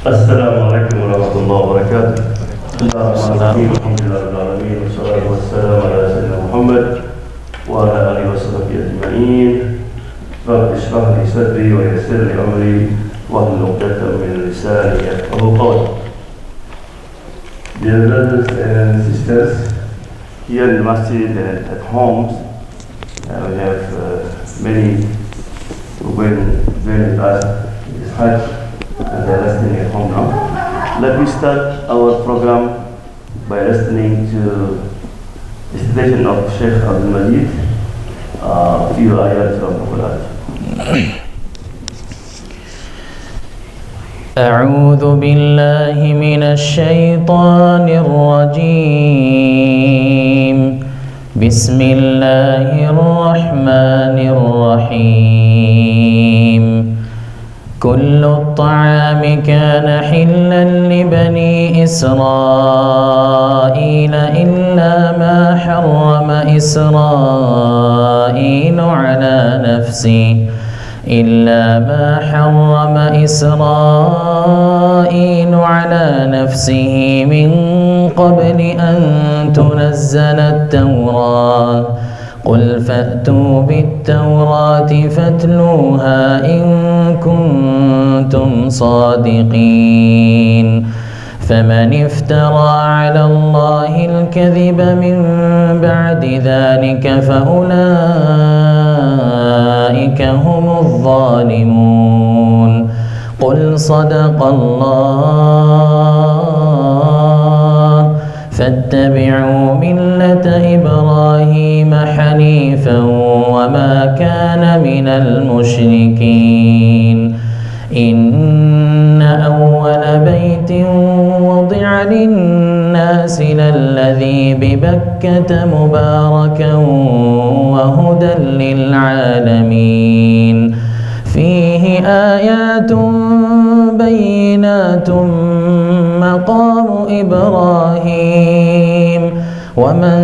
السلام عليكم ورحمة الله وبركاته. الحمد لله رب العالمين والصلاة والسلام على سيدنا محمد وعلى آله وصحبه أجمعين. رب اشرح لي صدري ويسر لي أمري واحلل عقدة من لساني يفقهوا قولي. Dear brothers and sisters, here in the masjid and at homes, we have many who went with us this Hajj and they are listening at home now. Let me start our program by listening to the citation of Sheikh Abdul Majid, a few ayats from the Quran. أعوذ بالله من الشيطان الرجيم. بسم الله الرحمن الرحيم. كل الطعام كان حلا لبني إسرائيل إلا ما حرم إسرائيل على نفسه من قبل أن تنزل التوراة. قل فأتوا بالتوراة فاتلوها إن كنتم صادقين. فمن افترى على الله الكذب من بعد ذلك فأولئك هم الظالمون. قل صدق الله. فاتبعوا ملة إبراهيم حنيفا وما كان من المشركين. إن أول بيت وضع للناس للذي ببكة مباركا وهدى للعالمين. فيه آيات بينات مقام إبراهيم ومن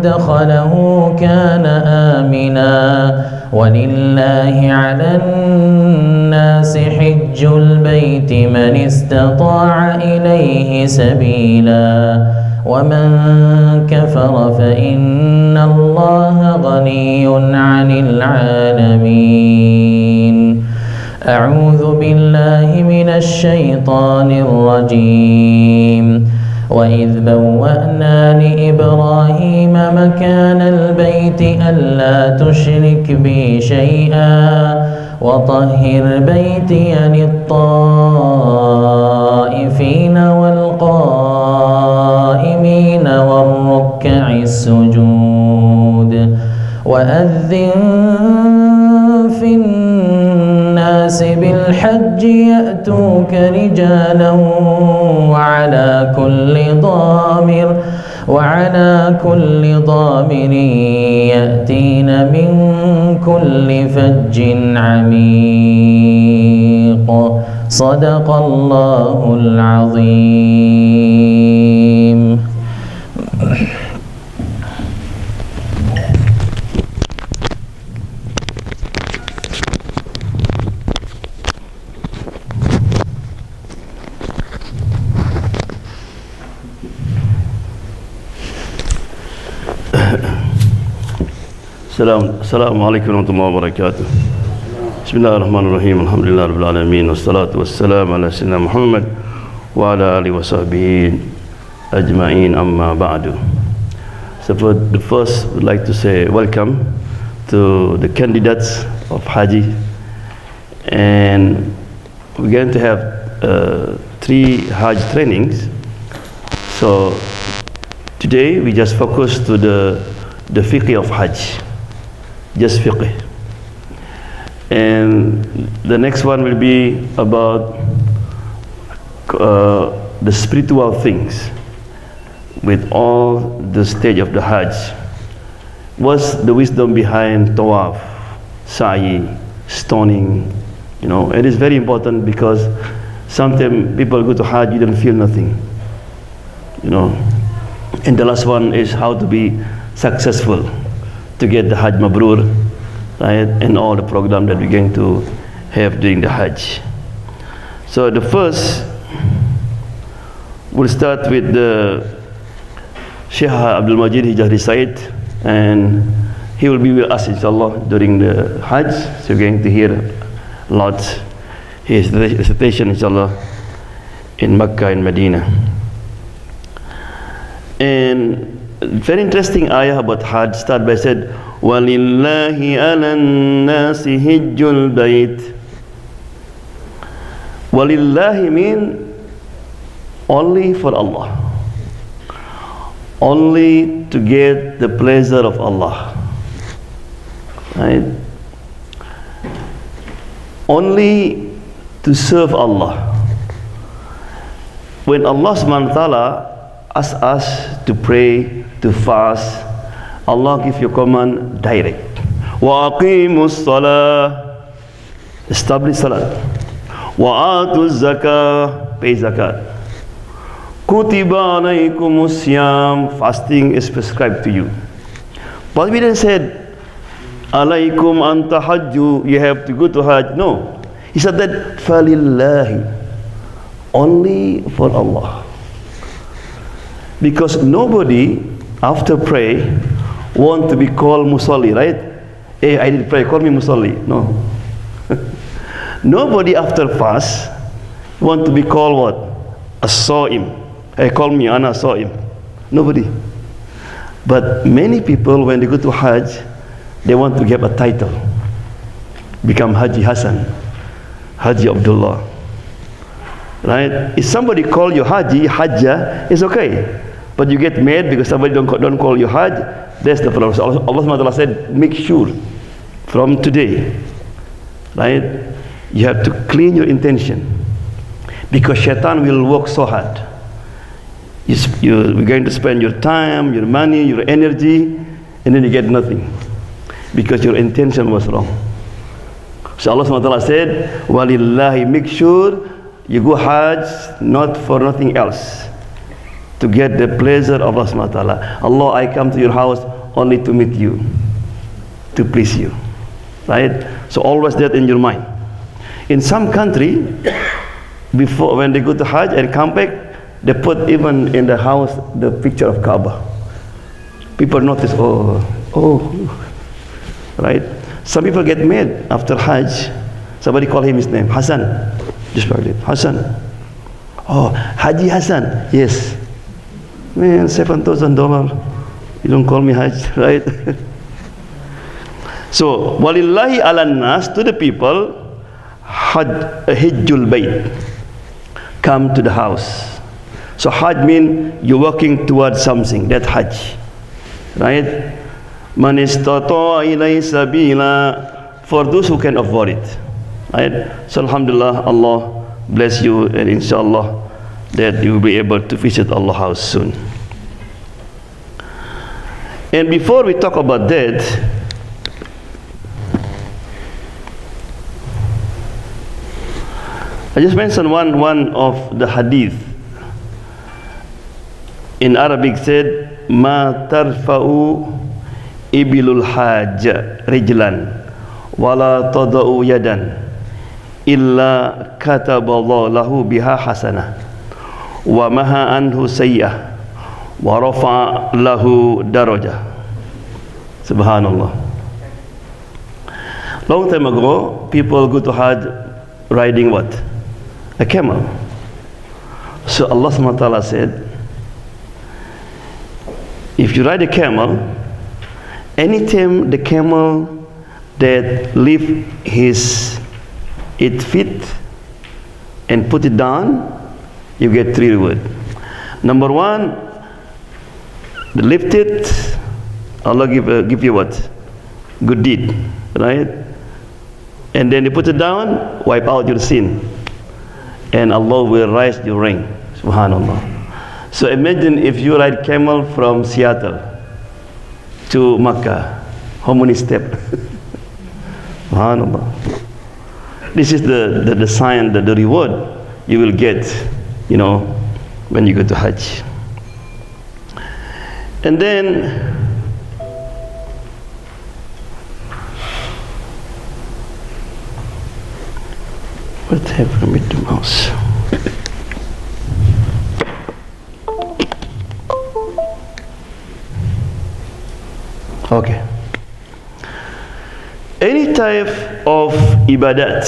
دخله كان آمنا ولله على الناس حج البيت من استطاع إليه سبيلا ومن كفر فإن الله غني عن العالمين. أعوذ بالله من الشيطان الرجيم. وإذ بوأنا لإبراهيم مكان البيت ألا تشرك بي شيئا وطهر بيتي للطائفين والقائمين والركع السجود. وأذن في الناس بالحج يأتوك رجالا وعلى كل ضامر يأتين من كل فج عميق. صدق الله العظيم. السلام عليكم ورحمة الله وبركاته. بسم الله الرحمن الرحيم. الحمد لله رب العالمين والصلاة والسلام على سيدنا محمد وعلى آله وصحبه أجمعين أما بعد. So for the first, we'd like to say welcome to the candidates of Hajj, and we're going to have 3 Hajj trainings. So today we just focus to the Fiqh of Hajj, just Fiqh, and the next one will be about the spiritual things with all the stage of the Hajj. What's the wisdom behind Tawaf, Sa'i, stoning? You know, it is very important because sometimes people go to Hajj, you don't feel nothing. You know, and the last one is how to be successful to get the Hajj Mabrur. right? And all the program that we're going to have during the Hajj. So the first, we'll start with the Sheikh Abdul Majid Hijah recite, and he will be with us inshallah during the Hajj. So you're going to hear a lot his recitation inshallah in Mecca and Medina. And very interesting ayah about Hajj start by said, وَلِلَّهِ عَلَى النَّاسِ حِجُّ الْبَيْتِ. Walillahi mean only for Allah, only to get the pleasure of Allah, right? Only to serve Allah. When Allah subhanahu wa ta'ala asks us to pray, to fast, Allah gives you command direct. Wa aqimus salah, establish salat. Wa atuz zakah, pay zakat. Kutiba alaykumus siyam, fasting is prescribed to you. But we didn't said alaykum anta hajju, you have to go to Hajj. No, he said that falillahi, only for Allah. Because nobody after pray want to be called musalli, right? Hey, I did pray, call me musalli. No. Nobody after fast want to be called what? As-sa'im. Hey, call me ana sa'im. Nobody. But many people when they go to Hajj, they want to get a title. Become Haji Hassan, Haji Abdullah. Right? If somebody call you Haji, Hajjah, it's okay. But you get mad because somebody don't call you Hajj, that's the problem. So Allah said, make sure from today, right? You have to clean your intention, because shaitan will work so hard. You're going to spend your time, your money, your energy, and then you get nothing because your intention was wrong. So Allah SWT said, Walillahi, make sure you go Hajj not for nothing else, to get the pleasure of Allah SWT. Allah, I come to your house only to meet you, to please you, right? So always that in your mind. In some country, before when they go to Hajj and come back, they put even in the house the picture of Kaaba. People notice, oh, right? Some people get mad after Hajj. Somebody call him his name, Hassan. Just like it, Hassan. Oh, Haji Hassan. Yes. Man, $7,000. You don't call me Hajj, right? So, walillahi ala nas, to the people, Hajjul Bayt, come to the house. So Hajj means you're working towards something, that's Hajj, right? Man istata'a ilay sabila, for those who can afford it, right? So alhamdulillah, Allah bless you, and inshallah that you will be able to visit Allah's house soon. And before we talk about that, I just mentioned one of the hadith. In Arabic said, Ma tarfa'u ibilul hajj rijlan wala tada'u yadan illa kataballahu lahu biha hasanah wa maha anhu sayyah wa rafa'a lahu darajah. Subhanallah. Long time ago, people go to Hajj riding what? A camel. So Allah subhanahu wa ta'ala said, if you ride a camel, anytime the camel that lift its feet and put it down, you get 3 rewards. Number 1, the lift it, Allah give you what? Good deed, right? And then you put it down, wipe out your sin, and Allah will raise your rank. Subhanallah. So imagine if you ride camel from Seattle to Makkah, how many steps? Subhanallah. This is the sign, the reward you will get, when you go to Hajj. And then What happened with the mouse? Okay. Any type of ibadat,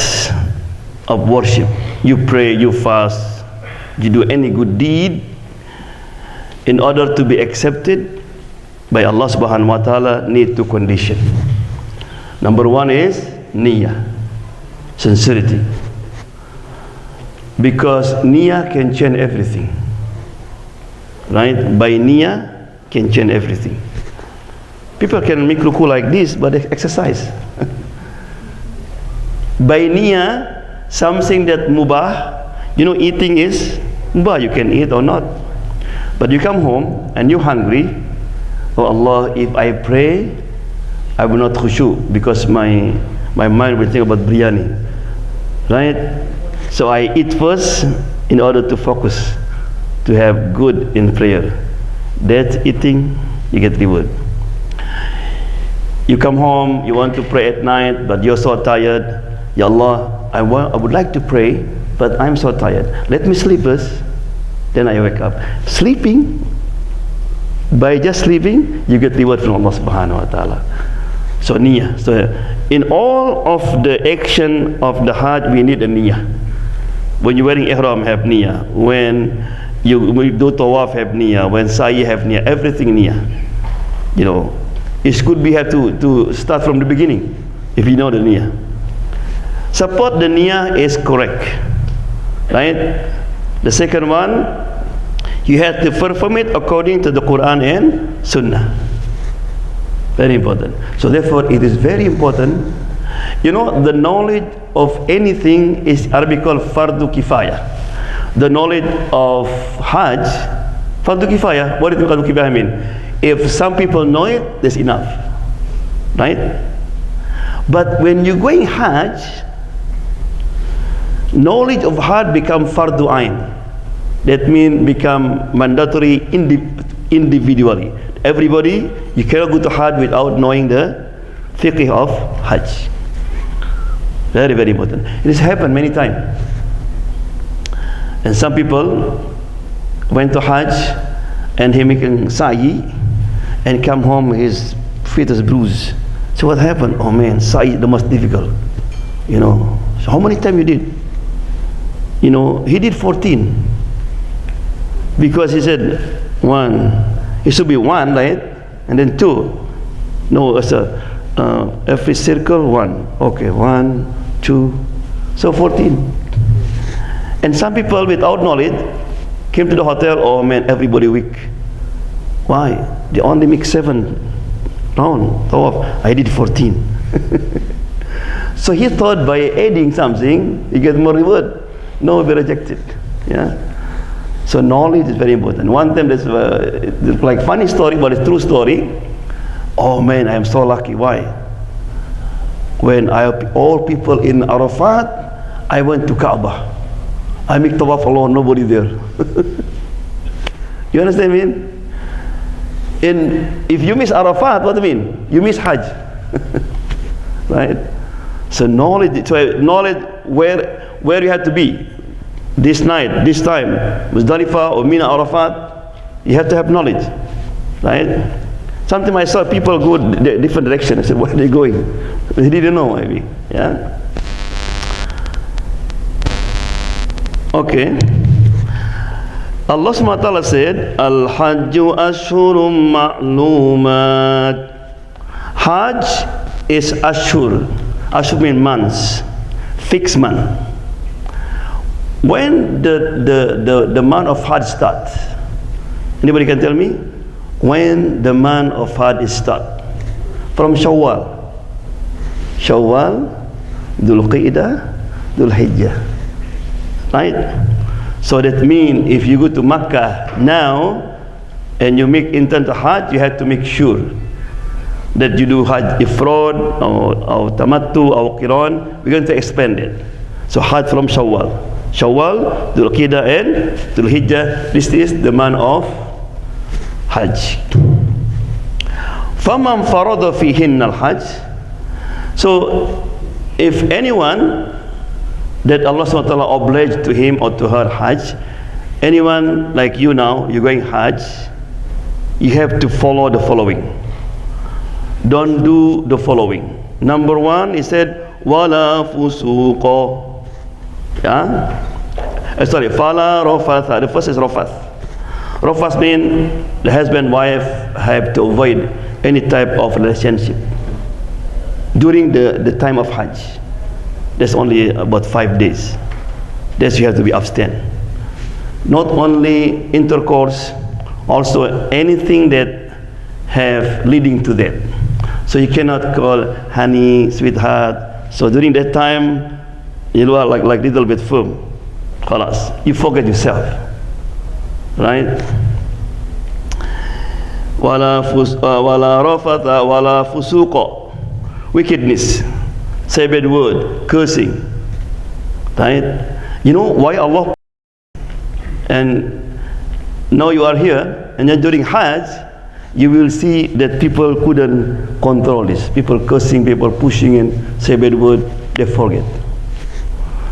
of worship, you pray, you fast, you do any good deed, in order to be accepted by Allah subhanahu wa ta'ala, need two conditions. Number one is niyyah, sincerity. Because niyyah can change everything. Right? By niyyah can change everything. People can make ruku like this, but they exercise. By niyyah, something that mubah, you know, eating is mubah, you can eat or not. But you come home and you're hungry. Oh Allah, if I pray, I will not khushu, because my mind will think about biryani. Right? So I eat first in order to focus, to have good in prayer. That eating, you get reward. You come home, you want to pray at night, but you're so tired. Ya Allah, I would like to pray, but I'm so tired. Let me sleep first, then I wake up. Sleeping, by just sleeping, you get reward from Allah subhanahu wa ta'ala. So niyyah. So in all of the action of the Hajj, we need a niyyah. When you're wearing ihram, have niyyah. When you do Tawaf, have niyyah. When sa'i, have niyyah. Everything niyyah. You know, it could be have to start from the beginning, if you know the niyyah. Support the niyyah is correct, right? The second one, you have to perform it according to the Quran and Sunnah. Very important. So therefore, it is very important. You know, the knowledge of anything is Arabic called fardu kifayah. The knowledge of Hajj, fardu kifayah. What does fardu kifayah mean? If some people know it, that's enough, right? But when you're going Hajj, knowledge of Hajj become fardu ain. That means become mandatory individually. Everybody, you cannot go to Hajj without knowing the fiqh of Hajj. Very, very important. It has happened many times. And some people went to Hajj and he making sa'i and come home, his feet is bruised. So what happened? Oh man, sa'i the most difficult. You know, so how many times you did? You know, he did 14. Because he said, one, it should be one, right? And then two. No, it's every circle, one. Okay, 1, 2, so 14. And some people without knowledge came to the hotel, oh man, everybody weak. Why? They only make 7 rounds. Tawaf. I did 14. So he thought by adding something, he gets more reward. No, be rejected. Yeah. So knowledge is very important. One time there's like funny story, but it's true story. Oh man, I am so lucky. Why? When all people in Arafat, I went to Kaaba. I make Tawaf alone, nobody there. You understand me? And if you miss Arafat, what do you mean? You miss Hajj. Right? So knowledge, where you have to be. This night, this time, Muzdalifah or Mina Arafat, you have to have knowledge. Right? Sometimes I saw people go different direction. I said, where are they going? They didn't know, maybe. Yeah? Okay. Allah subhanahu wa ta'ala said, Al-Hajju Ashhurum Ma'lumat. Hajj is Ashhur. Ashhur means months. Fixed month. When the month of Hajj start? Anybody can tell me? When the month of Hajj is start? From Shawwal. Shawwal, Dhul Qi'dah, Dhul Hijjah. Right? So that means if you go to Makkah now and you make intent to Hajj, you have to make sure that you do Hajj Ifrad or Tamattu or Qiran. We're going to expand it. So Hajj from Shawwal. Shawwal, Dhul Qi'dah and Dhul Hijjah. This is the month of Hajj. فَمَنْ فَرَضَ فِيهِنَّ الْحَجِّ. So if anyone that Allah SWT obliged to him or to her Hajj. Anyone like you now, you're going Hajj, you have to follow the following. Don't do the following. Number one, he said, wala fusuqa. Fala rafatha. The first is rafath. Rafath means the husband and wife have to avoid any type of relationship during the time of Hajj. That's only about 5 days. That's you have to be abstain. Not only intercourse, also anything that have leading to that. So you cannot call honey, sweetheart. So during that time, you are like little bit firm. Khalas. You forget yourself. Right? Wala rafatha, wala fusuqa. Wickedness. Say bad word. Cursing. Right? You know why Allah? And now you are here, and then during Hajj, you will see that people couldn't control this. People cursing, people pushing and say bad word, they forget.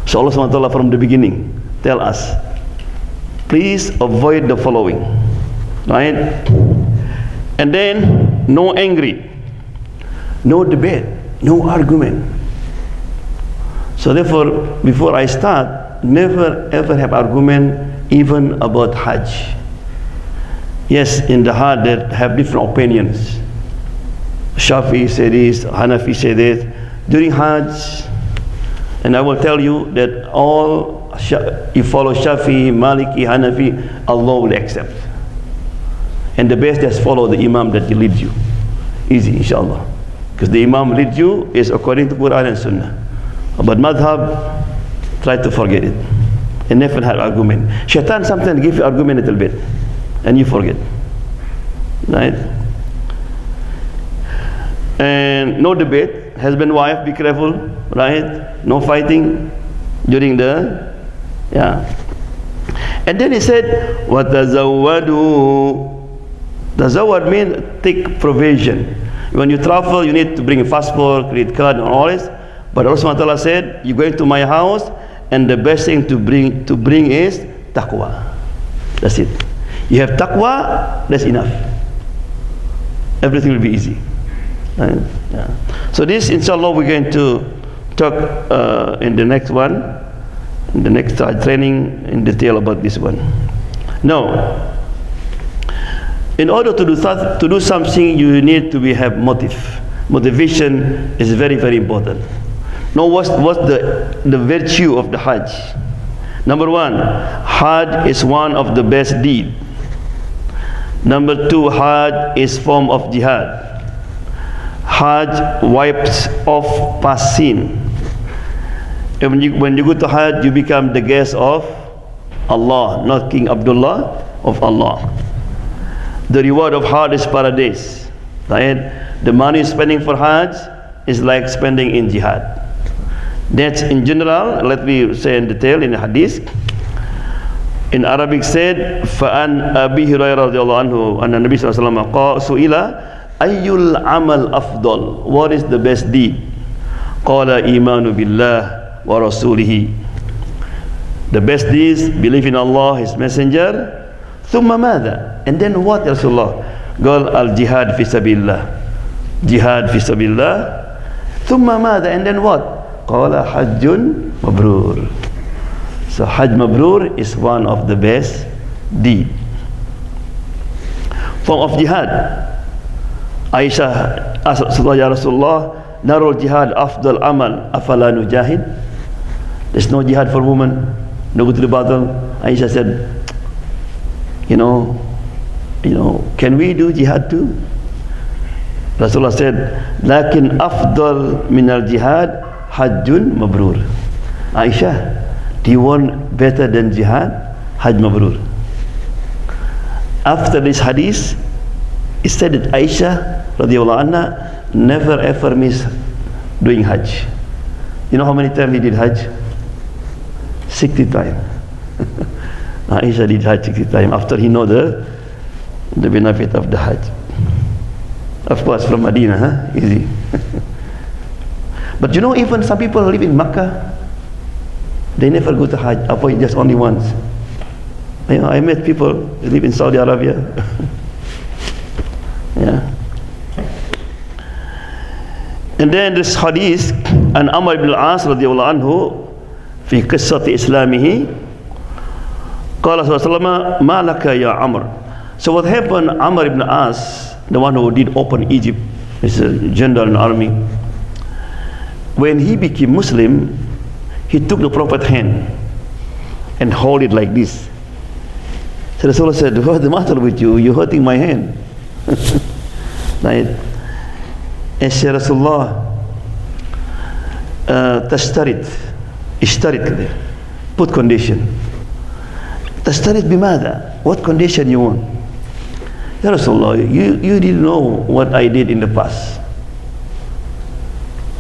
So Allah SWT from the beginning tell us, please avoid the following. Right? And then no angry, no debate, no argument. So therefore, before I start, never ever have argument even about Hajj. Yes, in the heart that have different opinions. Shafi say this, Hanafi say that. During Hajj, and I will tell you that all you follow Shafi, Maliki, Hanafi, Allah will accept. And the best is follow the Imam that leads you. Easy, inshallah. Because the Imam leads you is according to Quran and Sunnah. But Madhab, try to forget it. And never have argument. Shaitan sometimes give you argument a little bit, and you forget. Right? And no debate. Husband, wife, be careful. Right? No fighting during the, And then he said, وَتَزَوَّدُوا. Tazawwad means take provision. When you travel, you need to bring a passport, credit card, and all this. But Allah said, you're going to my house, and the best thing to bring is taqwa. That's it. You have taqwa, that's enough. Everything will be easy. Right? So this, inshallah, we're going to talk in the next one, in the next training in detail about this one. Now, in order to do something, you need to have motive. Motivation is very, very important. Now, what's the virtue of the Hajj? Number one, Hajj is one of the best deeds. Number two, Hajj is form of jihad. Hajj wipes off past sin. And when you go to Hajj, you become the guest of Allah, not King Abdullah, of Allah. The reward of Hajj is paradise. Right? The money spending for Hajj is like spending in jihad. That's in general. Let me say in detail in the hadith. In Arabic said, فَأَنْ أَبِي هُرَيْرَةَ رَضِيَ اللَّهُ عَنْهُ أَنَّ النَّبِيَّ صلى الله عليه وسلم قال سئل أَيُّ الْعَمَلِ أَفْضَلُ. What is the best deed? قَالَ إِيمَانُ بِاللَّهِ وَرَسُولِهِ. The best deed is believe in Allah, His Messenger. ثُمَّ مَاذَا? And then what, Ya Rasulullah? قال الجهاد في سبيل الله. Jihad fi sabilillah. ثُمَّ ماذا? And then what? قال حج مبرور. So Hajj Mabrur is one of the best deed. Form of jihad. Aisyah asked Ya Rasulullah, narul jihad afdal amal, afala nujahid? There's no jihad for women, no go to the battle. Aisyah said, you know, can we do jihad too? Rasulullah said, lakin afdal minal jihad hajjun mabrur. Aisyah, do you want better than jihad? Hajj mabrur. After this hadith, it said that Aisha radiallahu anha never ever miss doing Hajj. You know how many times he did Hajj? 60 times. Aisha did Hajj 60 times after he know the benefit of the Hajj. Of course from Medina, Easy. But you know, even some people live in Makkah, They never go to Hajj, avoid just only once. I met people who live in Saudi Arabia. Yeah. And then this hadith, an Amr ibn al-As radiyallahu anhu, في قصة إسلامه قال صلى الله عليه وسلم ما لك يا عمر. So what happened, Amr ibn As, the one who did open Egypt, is a general in the army. When he became Muslim, he took the Prophet's hand and hold it like this. So Rasulullah said, what's the matter with you? You're hurting my hand. Right? And said, Rasulullah, اشترط كده. Put condition. تشترط بماذا? What condition you want? Ya Rasulullah, you didn't know what I did in the past.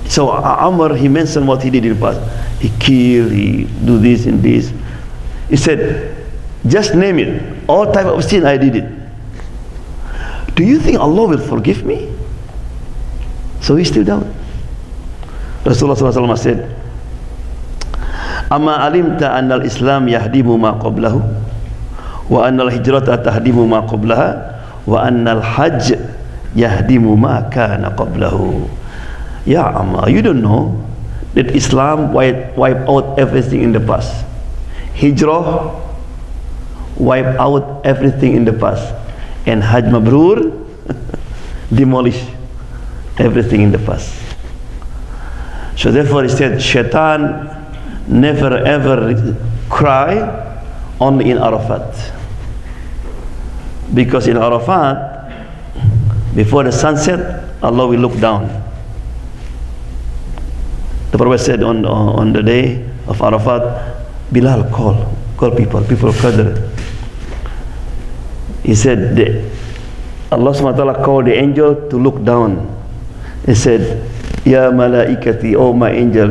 So Amr, he mentioned what he did in the past. He killed, he do this and this. He said, just name it. All type of sin I did it. Do you think Allah will forgive me? So he still down. Rasulullah SAW said, Amma alimta anna al-Islam yahdimu ma qablahu wa anna al-hijrata tahdimu ma qablaha wa anna al-hajj yahdimu ma kana qablahu. Ya Amma, you don't know that Islam wipe out everything in the past. Hijrah wipe out everything in the past, and Hajj Mabrur demolish everything in the past. So therefore he said, Shaitan never ever cry only in Arafat, because in Arafat before the sunset Allah will look down. The Prophet said on the day of Arafat, Bilal, call people Qadr. He said Allah SWT called the angel to look down. He said, Ya malaikati, oh my angel,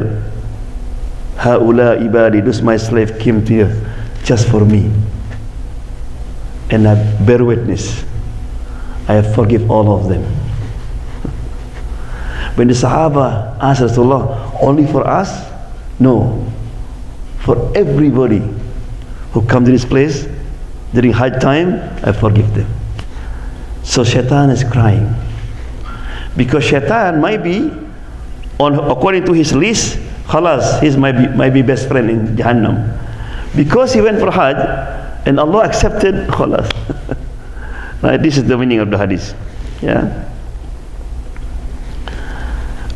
Haula ibadi, those my slave came to you just for me, and I bear witness, I have forgive all of them. When the Sahaba asked Rasulullah, only for us? No, for everybody who come to this place during Hajj time, I forgive them. So Shaitan is crying, because Shaitan might be according to his list, khalas, he's might be best friend in Jahannam, because he went for Hajj and Allah accepted, khalas. Right, this is the meaning of the hadith. Yeah.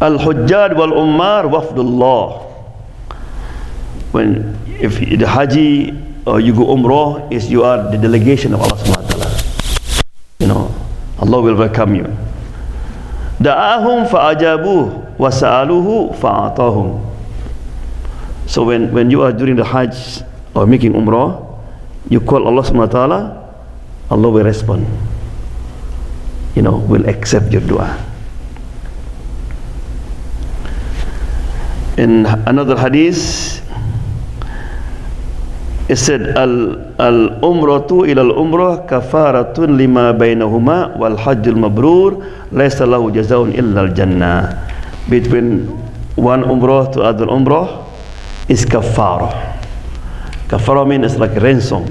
Al-Hujjad wal-Ummar wafdullah. If the Haji or you go Umrah, is you are the delegation of Allah subhanahu wa ta'ala. You know, Allah will welcome you. Da'ahum fa'ajabuh wa sa'aluhu fa'atahum. So when you are during the Hajj or making Umrah, you call Allah subhanahu wa ta'ala, Allah will respond. You know, will accept your dua. In another hadith, it said, Al-umratu ila al-umrah kafaratun lima bainahuma wal hajjul mabrur laysa lahu jazaun illa al-jannah. Between one umrah to other umrah is kafara. Kafara means like ransom,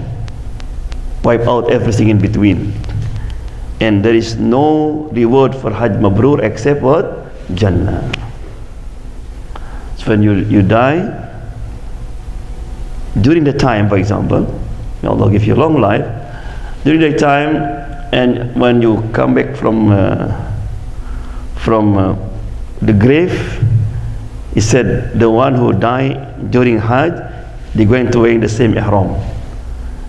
wipe out everything in between, and there is no reward for Hajj Mabrur except what? Jannah. So when you die during the time, for example, may Allah give you a long life, during the time, and when you come back from the grave, he said the one who died during Hajj, they're going to wear the same ihram.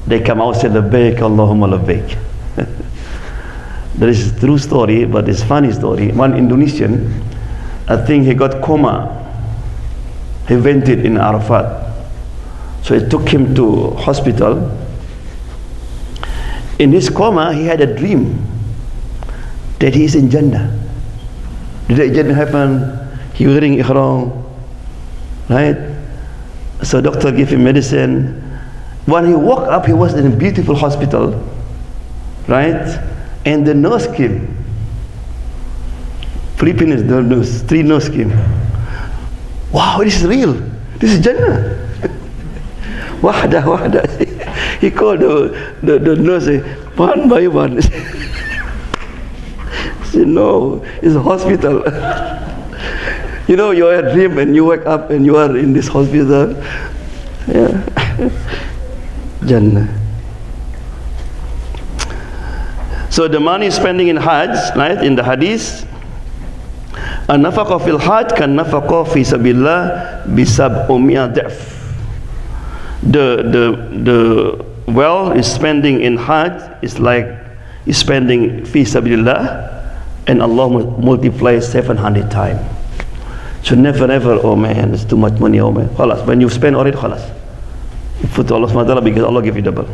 They come out and say labbaik Allahumma labbaik. There is a true story, but it's a funny story. One Indonesian, I think he got coma. He fainted in Arafat. So it took him to hospital. In his coma, he had a dream that he is in Jannah. Did that Jannah happen? He was wearing ihram, right? So doctor gave him medicine. When he woke up, he was in a beautiful hospital, right? And the nurse came. Philippines, the nurse, 3 nurse came. Wow, this is real. This is Jannah. wahda. He called the nurse, one by one. He said, no, it's a hospital. You know, you're a dream and you wake up and you are in this hospital. Yeah. Jannah. So the money spending in Hajj, right, in the hadith, an-nafaqa fil Hajj kan nafaqa fi sabilillah bisab da'f. The well is spending in Hajj is like is spending fi sabilillah, and Allah multiplies 700 times. So never ever, oh man, it's too much money, oh man. Khalas, when you spend already, khalas. You put to Allah subhanahu wa ta'ala because Allah give you double.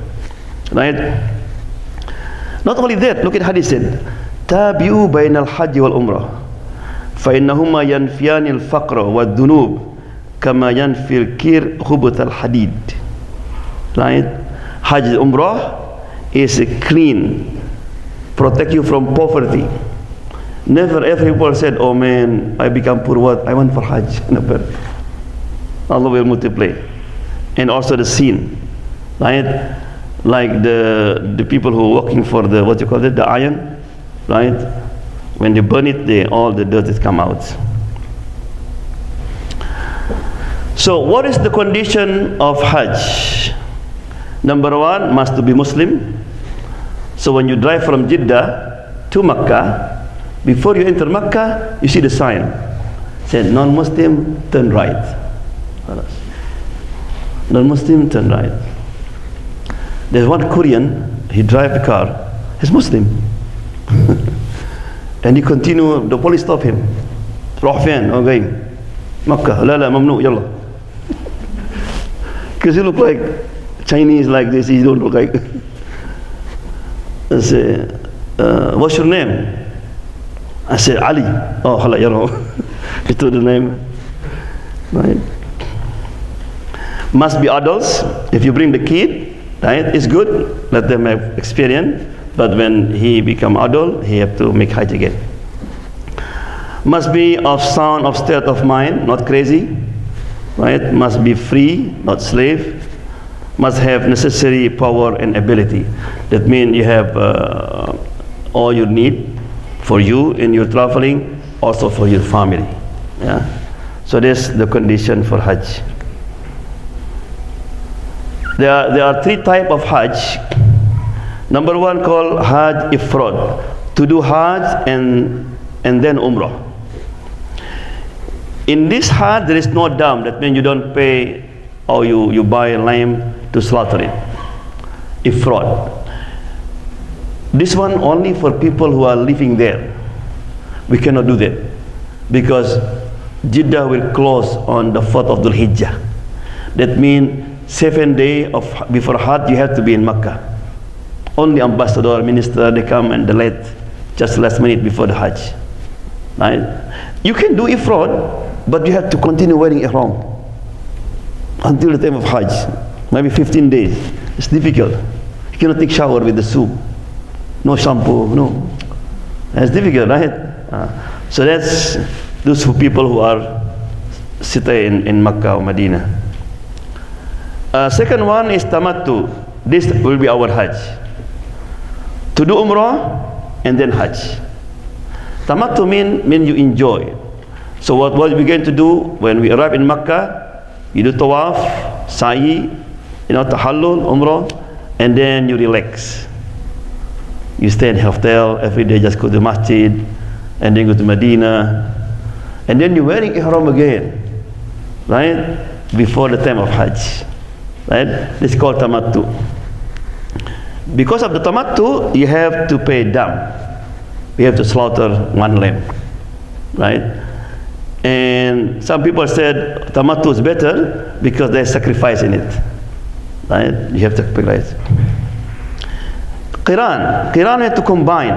Right? Not only that, look at hadith said, Tabi'u bainal hajj wal umrah, fa innahuma yanfiyani al-faqra wa dhunub kama yanfi al-kir khubut al-hadid. Right? Hajj and umrah is clean, protect you from poverty. Never ever people said, oh man, I become poor, what? I went for Hajj. Never. Allah will multiply. And also the sin. Right? Like the people who are working for the, what you call it, the iron. Right? When they burn it, all the dirt is come out. So what is the condition of Hajj? Number one, must to be Muslim. So when you drive from Jeddah to Makkah, before you enter Makkah, you see the sign. Said non-Muslim, turn right. Non-Muslim, turn right. There's one Korean, he drive a car, he's Muslim. And he continue, the police stop him. روح فين؟ okay. Makkah, لا لا ممنوع يلا. Because he look like Chinese like this, he don't look like. I say, what's your name? I said, Ali. Oh, hala, he told the name. Right? Must be adults. If you bring the kid, right, it's good. Let them have experience. But when he become adult, he have to make Hajj again. Must be of sound of state of mind, not crazy. Right? Must be free, not slave. Must have necessary power and ability. That means you have all you need for you in your traveling, also for your family. Yeah. So this is the condition for Hajj. There are three types of Hajj. Number one called Hajj Ifrad, to do Hajj and then Umrah. In this Hajj there is no dam. That means you don't pay or you buy a lamb to slaughter it. Ifrad. This one only for people who are living there. We cannot do that because Jeddah will close on the 4th of Dhul Hijjah. That means 7 days before Hajj you have to be in Makkah. Only ambassador, minister, they come and they let just last minute before the Hajj. Right? You can do Ifrad, but you have to continue wearing ihram until the time of Hajj. Maybe 15 days. It's difficult. You cannot take shower with the soup. No shampoo, no. It's difficult, right? So that's those for people who are sitting in Makkah or Medina. Second one is Tamattu. This will be our Hajj. To do Umrah and then Hajj. Tamattu mean you enjoy. So what we're going to do when we arrive in Makkah, you do Tawaf, Sa'i, Tahallul, Umrah, and then you relax. You stay in a hotel every day, just go to masjid, and then go to Medina, and then you're wearing ihram again, right? Before the time of Hajj, right? This is called Tamattu. Because of the Tamattu, you have to pay dam. You have to slaughter one lamb, right? And some people said Tamattu is better because there's sacrifice in it, right? You have to sacrifice. Qiran have to combine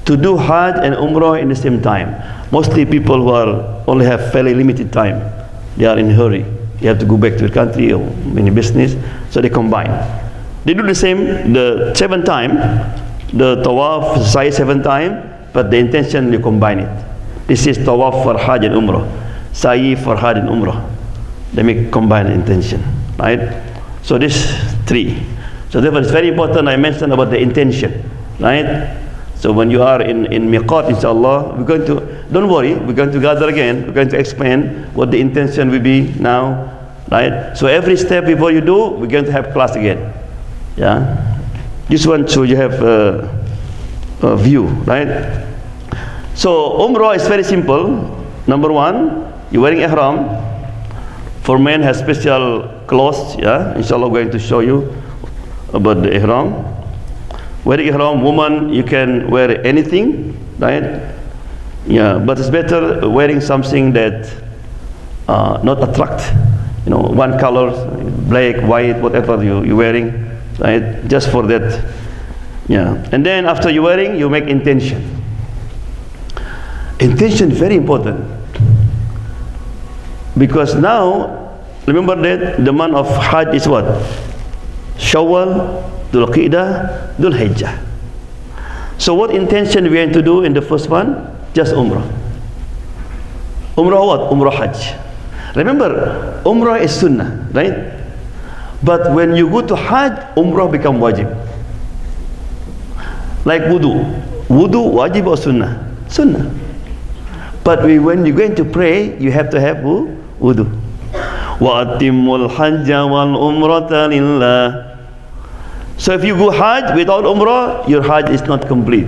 to do Hajj and Umrah in the same time. Mostly people who only have fairly limited time, they are in a hurry. You have to go back to your country or any business, so they combine. They do the same, the 7th time, the Tawaf, Sa'i 7 times, but the intention you combine it. This is Tawaf for Hajj and Umrah, Sa'i for Hajj and Umrah. They make combined intention. right? So this 3. So therefore it's very important I mentioned about the intention, right? So when you are in miqat, inshallah, we're going to, don't worry, we're going to gather again, we're going to explain what the intention will be now, right? So every step before you do, we're going to have class again, yeah? This one, so you have a view, right? So Umrah is very simple. Number 1, you're wearing ihram. For men has special clothes, yeah? Inshallah, we're going to show you about the ihram. Wearing ihram, woman, you can wear anything, right? Yeah, but it's better wearing something that not attract, you know, one color, black, white, whatever you're wearing, right? Just for that, yeah. And then after you're wearing, you make intention. Intention is very important, because now, remember that the month of Hajj is what? Shawwal, Dhul Qidah, Dhul Hijjah. So what intention we are going to do in the first one? Just Umrah. Umrah what? Umrah Hajj. Remember, Umrah is Sunnah, right? But when you go to Hajj, Umrah become wajib. Like wudu. Wudu wajib or Sunnah? Sunnah. But when you're going to pray, you have to have wudu. وَأَتِمُّ الْحَجَّ وَالْأُمْرَةَ لِلَّهِ. So if you go Hajj without Umrah, your Hajj is not complete,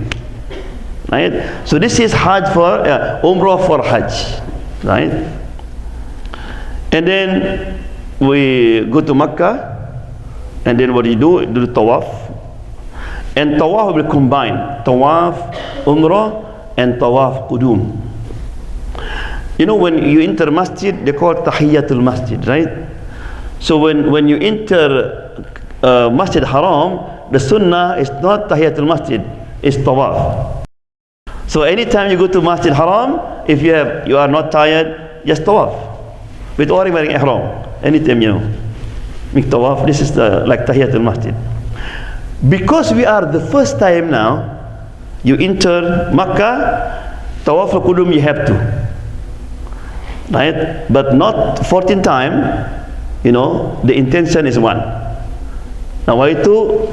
right? So this is Hajj for Umrah for Hajj, right? And then we go to Makkah, and then what do? Do the Tawaf. And Tawaf will combine Tawaf, Umrah, and Tawaf Qudum. You know, when you enter masjid, they call it Tahiyyatul Masjid, right? So when you enter Masjid Haram, the Sunnah is not Tahiyyatul Masjid, it's Tawaf. So anytime you go to Masjid Haram, if you are not tired, just Tawaf. Without wearing ihram, anytime you make Tawaf. This is like Tahiyyatul Masjid. Because we are the first time now, you enter Makkah, Tawaf al-Qudum you have to, right? But not 14 times, you know, the intention is 1. Nawaitu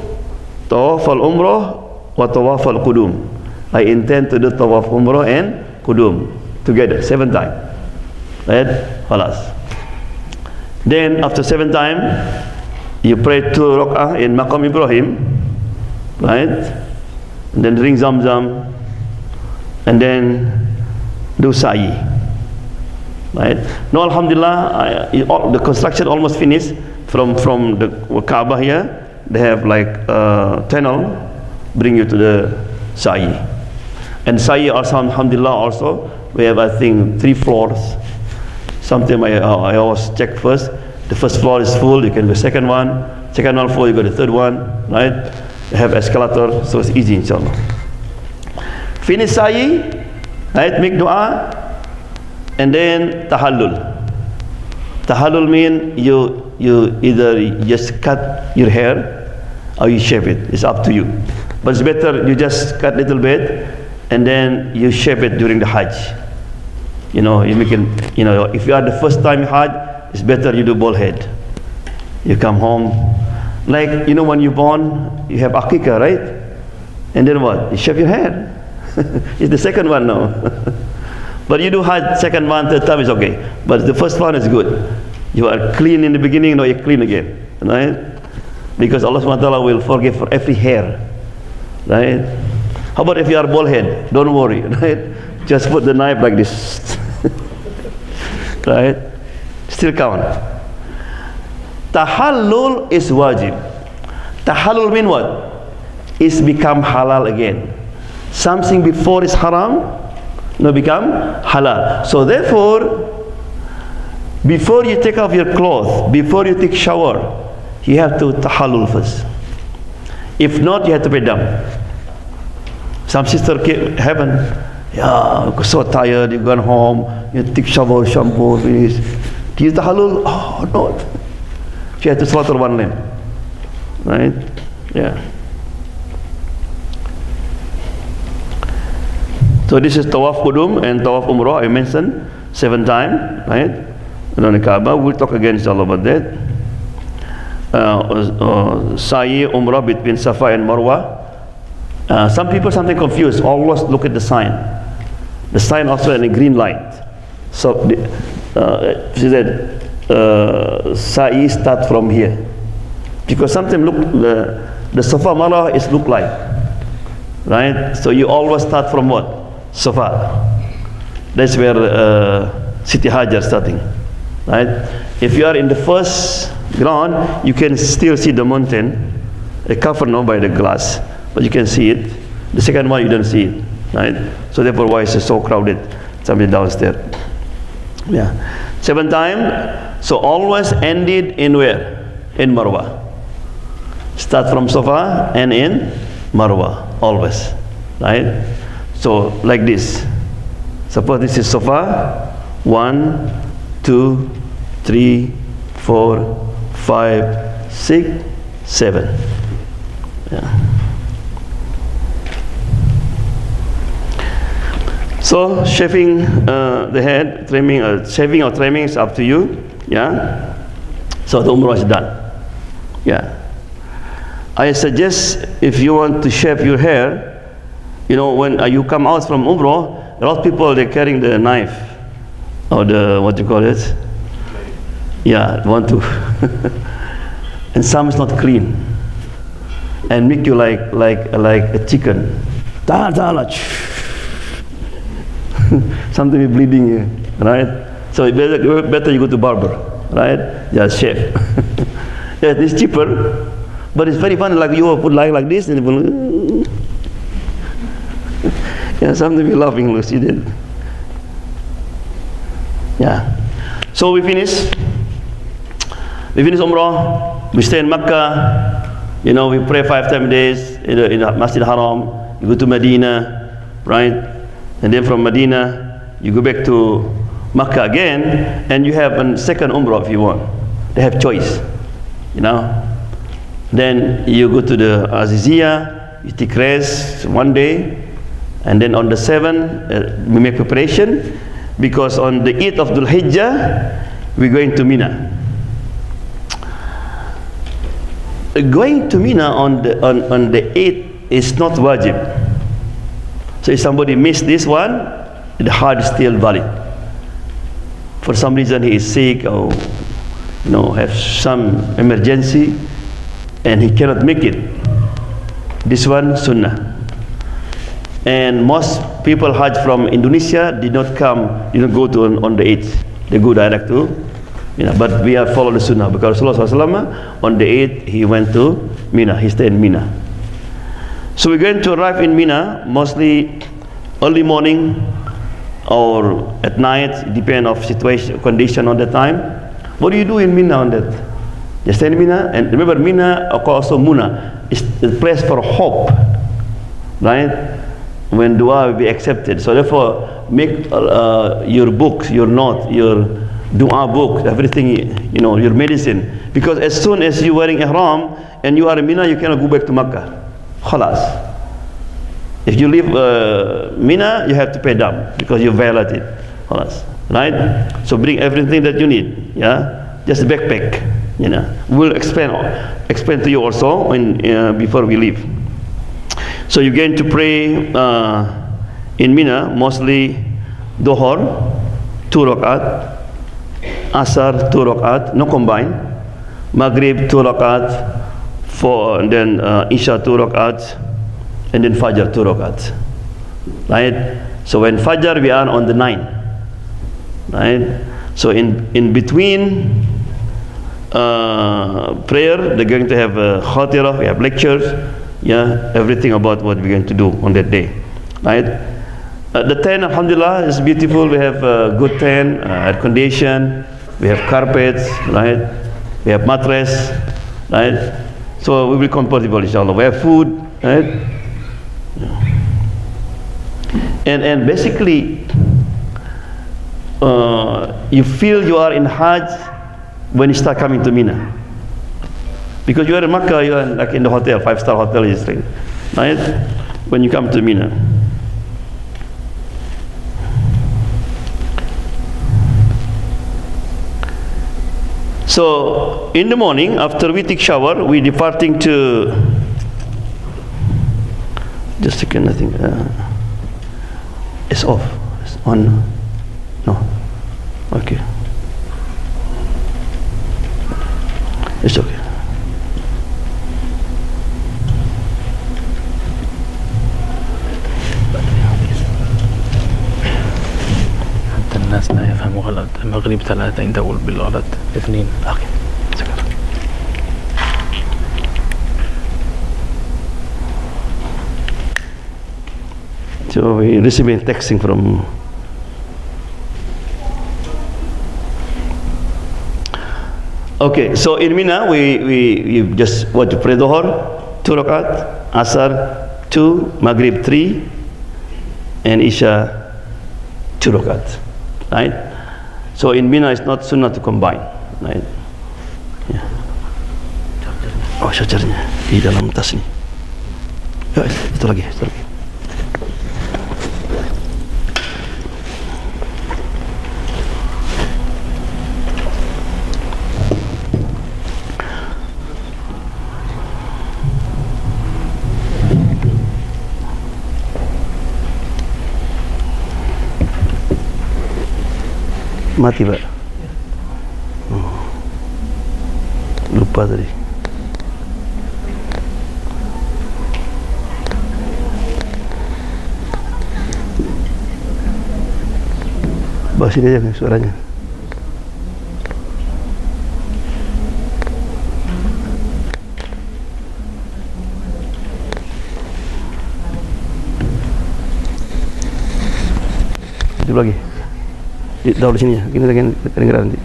Tawaf al-Umrah wa Tawaf al-Qudum. I intend to do Tawaf Umrah and Qudum together 7 times, right? Khalas. Then after 7 times, you pray 2 rak'ah in Maqam Ibrahim, right? And then drink Zamzam, and then do sa'i, right? Now alhamdulillah, the construction almost finished. From the Kaaba here, they have like a tunnel bring you to the sa'i. And sa'i also, alhamdulillah, also we have, I think, 3 floors. Sometimes I always check first. The first floor is full, you can go second one full, you go the third one, right? They have escalator, so it's easy, inshallah. Finish sa'i, right? Make dua, and then tahallul. Tahallul means you either just cut your hair or you shave it. It's up to you. But it's better you just cut a little bit and then you shave it during the Hajj. You know, you make it, you know, if you are the first time Hajj, it's better you do bald head. You come home, like, you know, when you're born, you have akikah, right? And then what? You shave your hair. It's the second one now. But you do Hajj, second one, third time is okay. But the first one is good. You are clean in the beginning, now you're clean again, right? Because Allah subhanahu wa ta'ala will forgive for every hair, right? How about if you are bald head? Don't worry, right? Just put the knife like this, right? Still count. Tahallul is wajib. Tahallul mean what? It's become halal again. Something before is haram, now become halal. So therefore, before you take off your clothes, before you take shower, you have to tahallul first. If not, you have to pay dam. Some sister haven't. Yeah, so tired, you gone home, you take shower, shampoo, finish. Do you tahallul? Oh, no. She had to slaughter one lamb. Right? Yeah. So this is Tawaf Qudum and Tawaf Umrah, I mentioned 7 times, right? And on the Kaaba, we'll talk again inshallah about that. Sa'i, Umrah between Safa and Marwa. Some people something confused, always look at the sign. The sign also in a green light. So she said, Sa'i start from here. Because something look, the Safa Marwa is look like. Right? So you always start from what? Safa. That's where City Hajj are starting. Right? If you are in the first ground, you can still see the mountain, covered now by the glass, but you can see it. The second one you don't see it, right? So therefore why is it so crowded? Somebody downstairs. Yeah. 7 times. So always ended in where? In Marwa. Start from Safa and in Marwa. Always. Right? So like this. Suppose this is Safa. 1, 2, 3, 4, 5, 6, 7. Yeah. So shaving the head, trimming, shaving or trimming is up to you. Yeah. So the Umrah is done. Yeah. I suggest if you want to shave your hair, you know, when you come out from Umrah, a lot of people they're carrying the knife or the what you call it. Yeah, want to. And some is not clean, and make you like a chicken. Something is bleeding here, right? So it better you go to barber, right? Just shave. Yeah, it's cheaper, but it's very funny. Like you put like this, and you put, yeah, something be laughing, Lucy did. Yeah. So we finish. We finish Umrah, we stay in Mecca, you know, we pray 5 days in the Masjid Haram, you go to Medina, right? And then from Medina, you go back to Mecca again, and you have a second Umrah if you want. They have choice, you know. Then you go to the Aziziyah, you take rest 1 day, and then on the 7th, we make preparation, because on the 8th of Dhul Hijjah, we're going to Mina. Going to Mina on the 8th is not wajib. So if somebody missed this one, the Hajj is still valid. For some reason he is sick or you know have some emergency and he cannot make it. This one sunnah. And most people Hajj from Indonesia did not go to on the 8th. They go direct to. But we have followed the sunnah because Rasulullah SAW, on the 8th he went to Mina, he stayed in Mina. So we're going to arrive in Mina mostly early morning or at night, depend of situation, condition on the time. What do you do in Mina on that? You stay in Mina, and remember Mina, also Muna, is the place for hope, right? When dua will be accepted. So therefore, make your books, your note, your dua book, everything, you know, your medicine, because as soon as you wearing ihram and you are in Mina, you cannot go back to Makkah. Khalas. If you leave Mina, you have to pay down because you violated. Khalas. Right? So bring everything that you need. Yeah, just a backpack. You know, we'll explain to you also when before we leave. So you're going to pray in Mina mostly Dhuhr 2 rakat. Asar 2 rakat, no combine. Maghrib 2 rakat, and then Isha 2 rakat, and then Fajr 2 rakat. Right? So when Fajr we are on the 9. Right? So in between prayer, they're going to have khatirah, we have lectures, yeah, everything about what we're going to do on that day. Right? The tent, alhamdulillah, is beautiful. We have a good tent, air condition. We have carpets, right? We have mattress, right? So we will be comfortable, inshallah. We have food, right? And basically, you feel you are in Hajj when you start coming to Mina. Because you are in Makkah, you are like in the hotel, 5-star hotel, right? When you come to Mina. So in the morning, after we take shower, we departing to. Just a second, I think it's off. It's on. No. Okay. It's okay. حتى الناس لا يفهموا غلط. المغرب 3 انت تقول بالغلط 2. Okay. So we receiving texting from. Okay, so in Mina we just want to pray Dhuhr 2 rakat, Asar 2, Maghrib 3, and Isha 2 rakat, right? So in Mina it's not sunnah to combine, right? Yeah. Oh, chargernya di dalam tas ni. Ya, itu lagi. Mati Pak. Lupa tadi. Bawa sini aja suaranya. Itu lagi. Taruh di sini ya, gini lagi kedengeran nanti.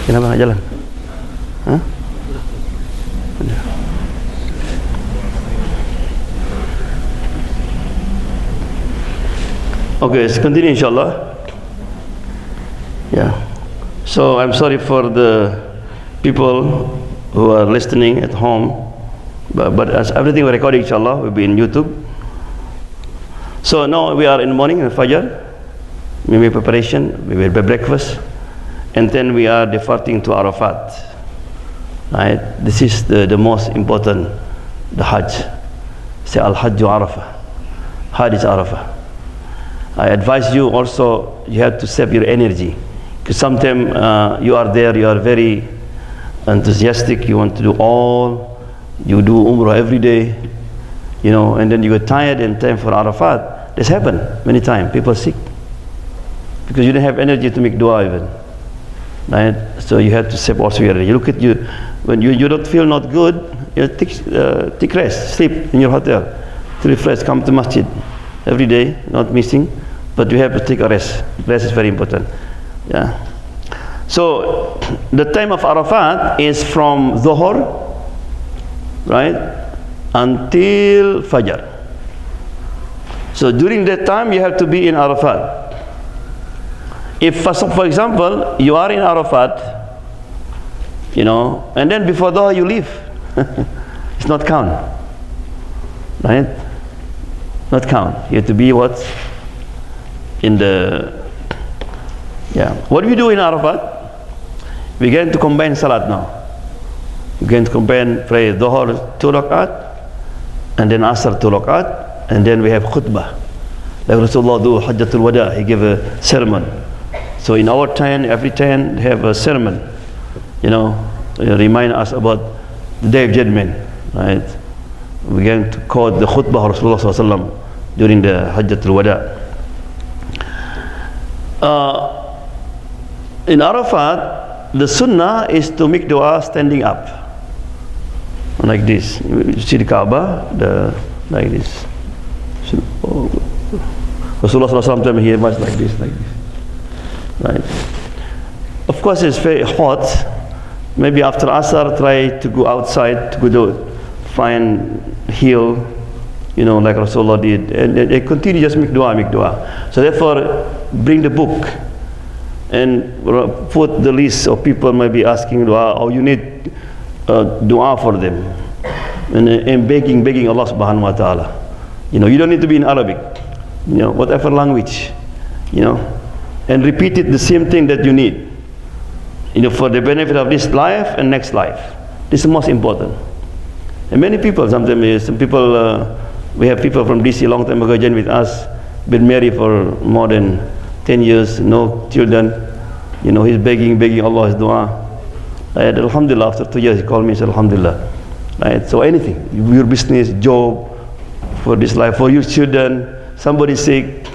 Kenapa nggak jalan? Hah? Okay, let's continue inshallah. Yeah. So I'm sorry for the people who are listening at home, but as everything we're recording inshallah will be in YouTube. So now we are in the morning in Fajr, maybe preparation, maybe breakfast, and then we are departing to Arafat. Right? This is the most important, the Hajj. Say Al-Hajj Arafah. Hajj is Arafah. I advise you also, you have to save your energy, because sometimes you are there, you are very enthusiastic, you want to do all, you do Umrah every day, you know, and then you get tired and time for Arafat. This happened many times, people sick, because you don't have energy to make dua even, right? So you have to save also your energy. Look at you, when you don't feel not good, you take rest, sleep in your hotel, to refresh, come to masjid every day, not missing, but you have to take a rest. Rest is very important. Yeah. So the time of Arafat is from Dhuhr, right, until Fajr. So during that time you have to be in Arafat. If for example you are in Arafat, you know, and then before Dhuhr you leave, it's not count, right? Not count. You have to be what? In the, yeah. What do we do in Arafat? We're going to combine Salat now. We're going to combine, pray Dhuhr 2 rakat, and then Asr 2 rakat, and then we have khutbah. Like Rasulullah do Hajjatul Wada, he gave a sermon. So in our time, every time they have a sermon, you know, remind us about the Day of Judgment, right? We're going to quote the khutbah of Rasulullah Sallallahu Alaihi Wasallam during the Hajjatul Wada. In Arafat, the sunnah is to make dua standing up, like this. You see the Kaaba, like this. Rasulullah Sallallahu Alaihi Wasallam, he was like this, right? Of course, it's very hot. Maybe after Asar, try to go outside to go to find hill, you know, like Rasulullah did, and they continue just make dua. So therefore, bring the book and put the list of people might be asking dua, or you need dua for them, and begging Allah subhanahu wa ta'ala. You know, you don't need to be in Arabic, you know, whatever language, you know, and repeat it the same thing that you need, you know, for the benefit of this life and next life. This is the most important. And many people, sometimes some people, we have people from DC long time ago joined with us, been married for more than 10 years, no children. You know, he's begging Allah his dua. Right? Alhamdulillah, after 2 years he called me and said, Alhamdulillah. Right? So anything, your business, job, for this life, for your children, somebody sick,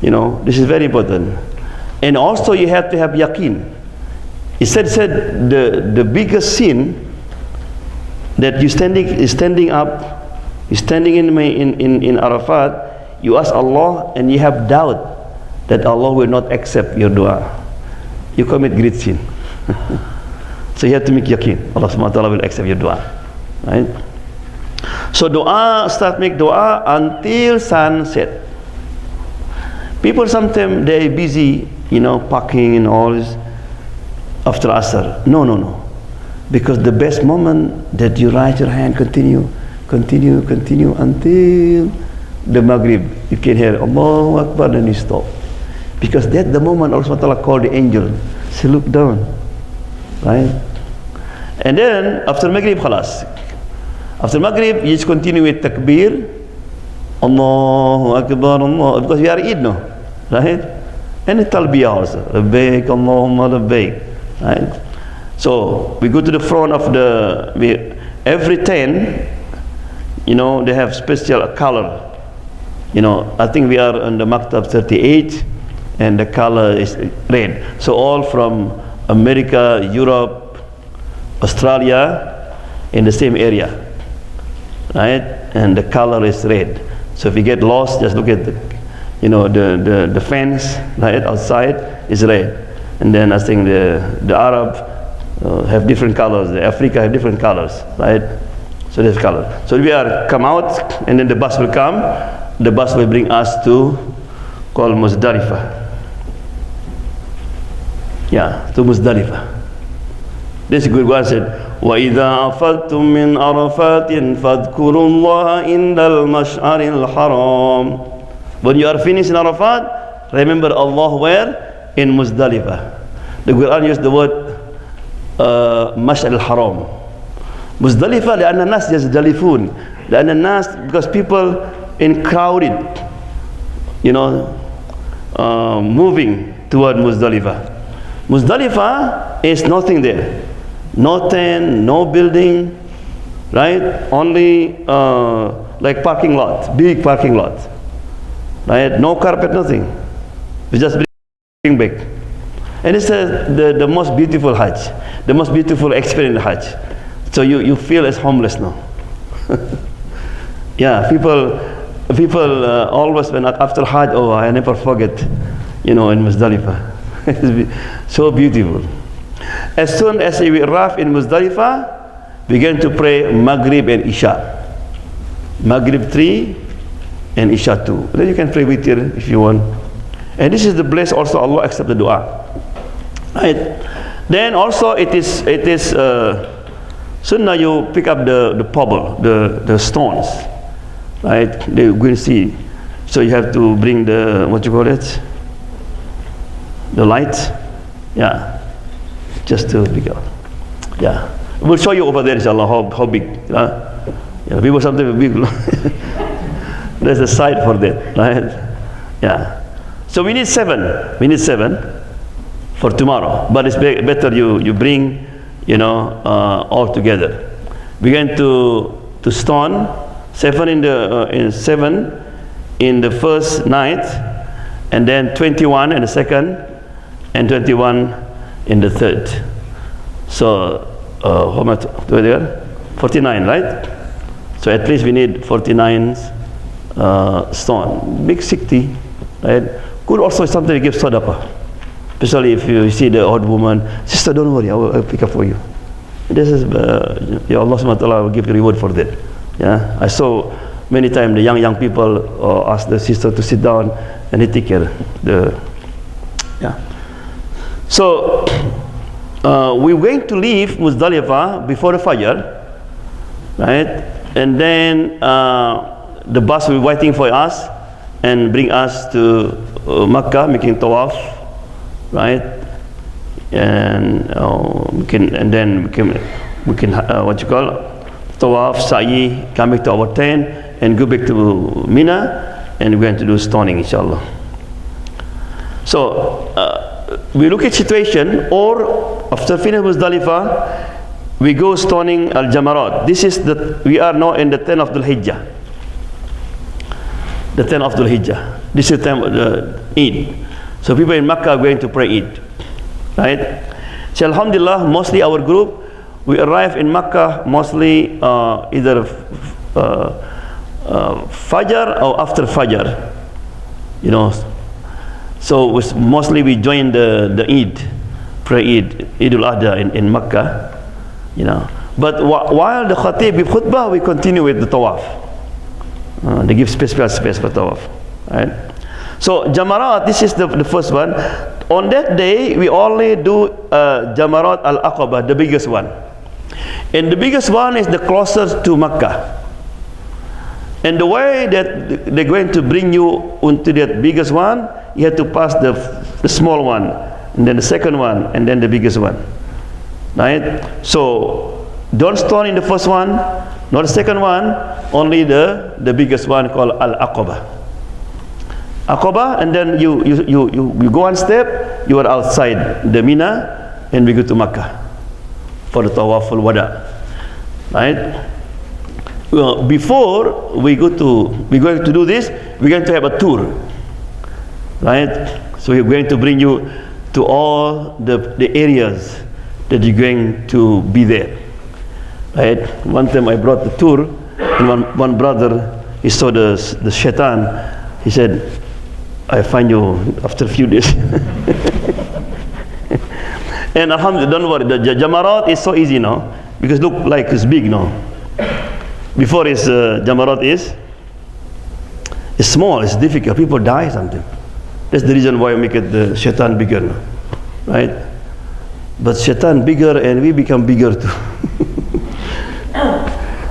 you know, this is very important. And also you have to have yaqeen. He said the biggest sin that you standing up, you standing in Arafat, you ask Allah and you have doubt that Allah will not accept your dua. You commit great sin. So you have to make yaqeen. Allah subhanahu wa ta'ala will accept your dua. Right? So make dua until sunset. People sometimes they're busy, you know, packing and all this after Asr. No. Because the best moment that you raise your hand, continue until the Maghrib. You can hear Allahu Akbar, then you stop. Because that's the moment Allah subhanahu wa ta'ala called the angel. Say, look down. Right? And then after Maghrib, khalas. After Maghrib, you just continue with takbir. Allahu Akbar, Allah. Because we are Eid now. Right? And the talbiyah also. Labbaik, Allahumma labbaik. Right? So we go to the front of every tent, you know, they have special color. You know, I think we are on the Maktab 38 and the color is red. So all from America, Europe, Australia in the same area. Right? And the color is red. So if you get lost, just look at the fence right outside is red. And then I think the Arab have different colors. The Africa have different colors, right? So there's color. So we are come out, and then the bus will come. The bus will bring us to called Muzdalifah. Yeah, to Muzdalifah. This good one said, وَإِذَا أَفَضْتُم مِّنْ عَرَفَاتٍ فَاذْكُرُوا اللَّهَ عِنْدَ الْمَشْعَرِ الْحَرَامِ. When you are finished in Arafat, remember Allah where? In Muzdalifah. The Quran used the word Mash'ar al-Haram. Muzdalifah لأن الناس يزدلفون. لأن الناس, because people in crowded, you know, moving toward Muzdalifah. Muzdalifah is nothing there. No tent, no building, right? Only like parking lot, big parking lot, right? No carpet, nothing. We just bring back. And it's the most beautiful Hajj, the most beautiful experience in Hajj. So you feel as homeless now. Yeah, people always when after Hajj, oh, I never forget, you know, in Muzdalifah. It's so beautiful. As soon as we arrive in Muzdalifah, we begin to pray Maghrib and Isha. Maghrib 3 and Isha 2. Then you can pray witr if you want. And this is the place also Allah accept the dua. Right? Then also it is sunnah you pick up the pebble, the stones. Right? They will see. So you have to bring the, what you call it? The light. Yeah. Just to pick up. Yeah. We'll show you over there, inshallah, how big. Yeah, people sometimes big. There's a site for that. Right? Yeah. So we need 7. We need 7 for tomorrow. But it's better you bring, you know, all together. We're going to stone 7 in the first night, and then 21 in the second, and 21 in the third. So how much do we there? 49, right? So at least we need 49 stone. Big 60, right? Could also sometimes give sadaqah. Especially if you see the old woman, sister, don't worry, I'll pick up for you. This is, yeah, Allah subhanahu wa ta'ala will give you reward for that. Yeah, I saw many times the young people ask the sister to sit down and they take care. Yeah. So we're going to leave Muzdalifah before the Fajr, right? And then the bus will be waiting for us and bring us to Makkah, making Tawaf, right? And then we can what you call Tawaf, Sa'i, come back to our tent and go back to Mina, and we're going to do stoning, inshallah. So we look at situation, or after finish Muzdalifah, we go stoning Al-Jamarat. This is we are now in the 10th of Dhul Hijjah. The 10th of Dhul Hijjah. This is the time of the Eid. So people in Makkah are going to pray Eid, right? So Alhamdulillah, mostly our group, we arrive in Makkah mostly either Fajr or after Fajr, you know. So mostly we join the Eid, pray Eid, Eid al-Adha in Makkah, you know. But while the Khatib give khutbah, we continue with the Tawaf. They give special space for Tawaf, right? So Jamarat, this is the first one. On that day, we only do Jamarat al-Aqabah, the biggest one. And the biggest one is the closest to Makkah. And the way that they're going to bring you into that biggest one, you have to pass the small one, and then the second one, and then the biggest one, right? So don't stone in the first one, not the second one, only the biggest one called Al-Aqabah. Aqabah, and then you go one step, you are outside the Mina, and we go to Makkah for the Tawaf al-Wada, right? Well, before we're going to do this, we're going to have a tour, right? So we're going to bring you to all the areas that you're going to be there, right? One time I brought the tour, and one brother, he saw the shaitan. He said, I find you after a few days. And alhamdulillah, don't worry, the Jamarat is so easy now, because look like it's big now. Before is Jamarat is small, it's difficult, people die something. That's the reason why we make it the shaitan bigger now, right? But shaitan bigger and we become bigger too.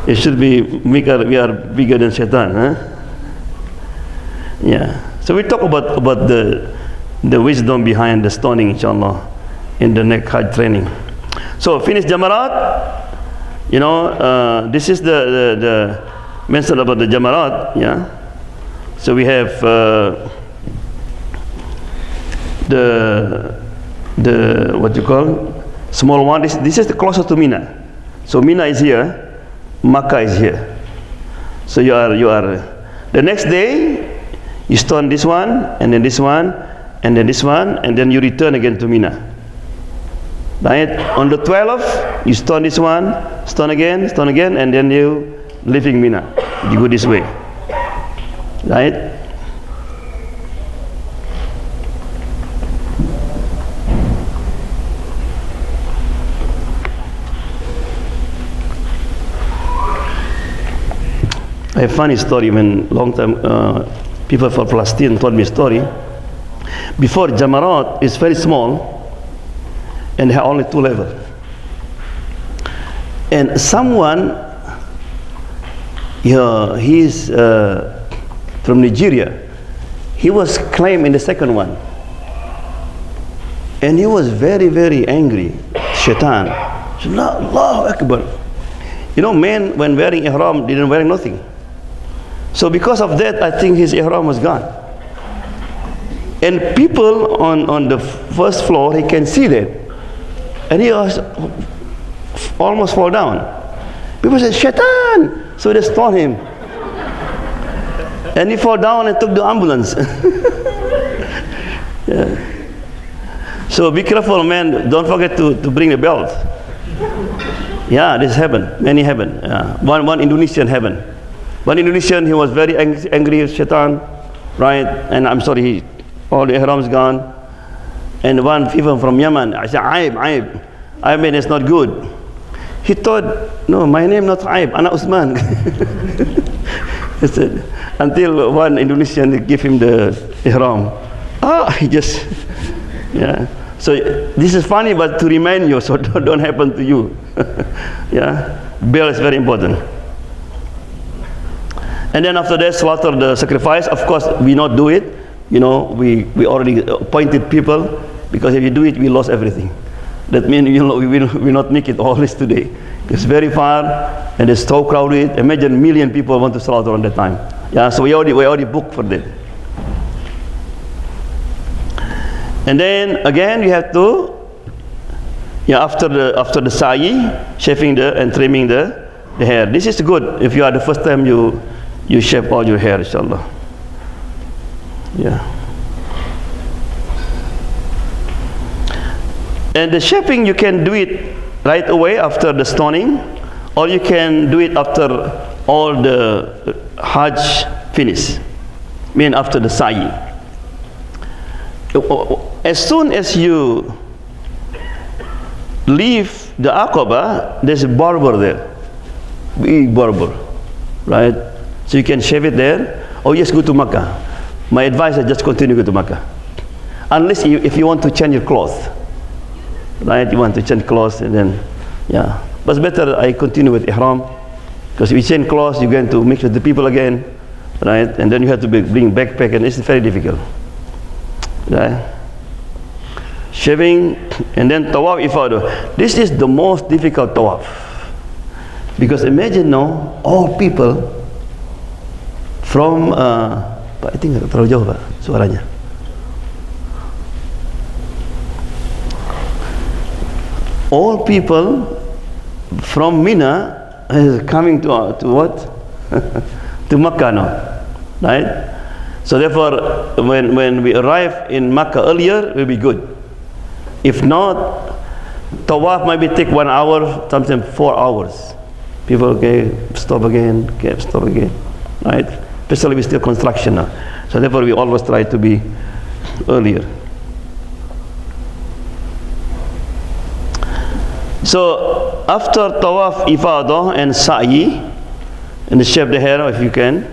It should be we are bigger than shaitan, huh? Yeah. So we talk about the wisdom behind the stoning, inshallah, in the next Hajj training. So finish Jamarat. You know, this is the mention about the Jamarat, yeah. So we have the what you call small one. This is the closest to Mina. So Mina is here, Makkah is here. So you are the next day you stone this one, and then this one, and then this one, and then you return again to Mina. Right? On the 12th, you stone this one, stone again, and then you leaving Mina. You go this way. Right? I have a funny story. When long time people from Palestine told me a story. Before Jamarat is very small and have only 2 levels. And someone, he is from Nigeria. He was claimed in the second one, and he was very, very angry. Shaitan, Allahu Akbar. You know, men when wearing ihram didn't wear nothing. So because of that, I think his ihram was gone. And people on the first floor, he can see that, and he was almost fall down. People said, Shaitan! So they stoned him. And he fall down and took the ambulance. Yeah. So be careful, man. Don't forget to bring the belt. Yeah, this heaven. Many heaven. One Indonesian heaven. One Indonesian, he was very angry with Shaitan, right? And I'm sorry, all the ihram's gone. And one people from Yemen, I said, Aib. I mean, it's not good. He thought, no, my name not Aib, Ana Usman. He said, until one Indonesian give him the ihram. He just, yeah. So this is funny, but to remind you, so don't happen to you. Yeah, bell is very important. And then after that, slaughter the sacrifice. Of course, we not do it. You know, we already appointed people, because if you do it, we lost everything. That means, you know, we will not make it all this today. It's very far and it's so crowded. Imagine 1 million people want to slaughter on that time. Yeah, so we already booked for that. And then again, you have to, yeah, after the sa'i, shaving and trimming the hair. This is good if you are the first time you shave all your hair, inshallah. Yeah. And the shaving, you can do it right away after the stoning, or you can do it after all the Hajj finish, mean after the sa'i. As soon as you leave the Aqaba, there's a barber there, big barber, right? So you can shave it there, or just go to Makkah. My advice is just continue to go to Makkah, unless if you want to change your clothes. Right, you want to change clothes, and then, yeah. But it's better I continue with ihram, because if you change clothes, you're going to mix with the people again, right? And then you have to bring backpack, and it's very difficult. Right? Shaving, and then tawaf ifadah. This is the most difficult tawaf, because imagine now all people from, Pak, I think terlalu jauh Pak suaranya. All people from Mina is coming to what? To Makkah now, right? So therefore, when we arrive in Makkah earlier, it will be good. If not, Tawaf maybe take 1 hour, sometimes 4 hours. People, okay, stop again, okay, stop again, right? Especially with still construction now. So therefore, we always try to be earlier. So after tawaf ifadah and sa'i, and shave the hair if you can,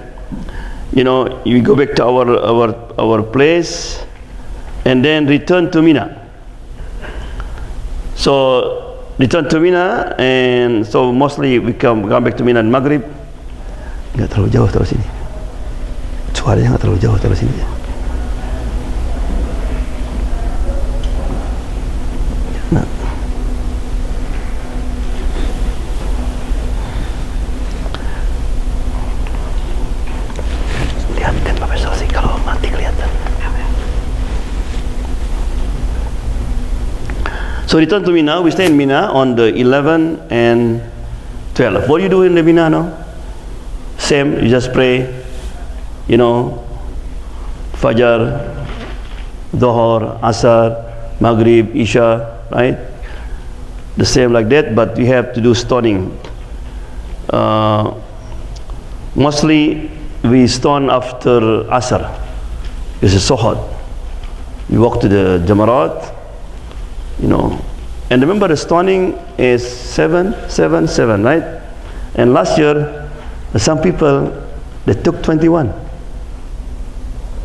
you know, you go back to our place, and then return to Mina. So return to Mina, and so mostly we come back to Mina and Maghrib. Nggak terlalu jauh terus sini. Suaranya nggak terlalu jauh terus sini. Nah. So return to Mina. We stay in Mina on the 11 and 12. What do you do in the Mina now? Same, you just pray, you know, Fajr, Dhuhr, Asar, Maghrib, Isha, right? The same like that, but we have to do stoning. Mostly we stone after Asar. It's so hot. We walk to the Jamarat, you know, and remember the stoning is 7, 7, 7, right? And last year, some people, they took 21.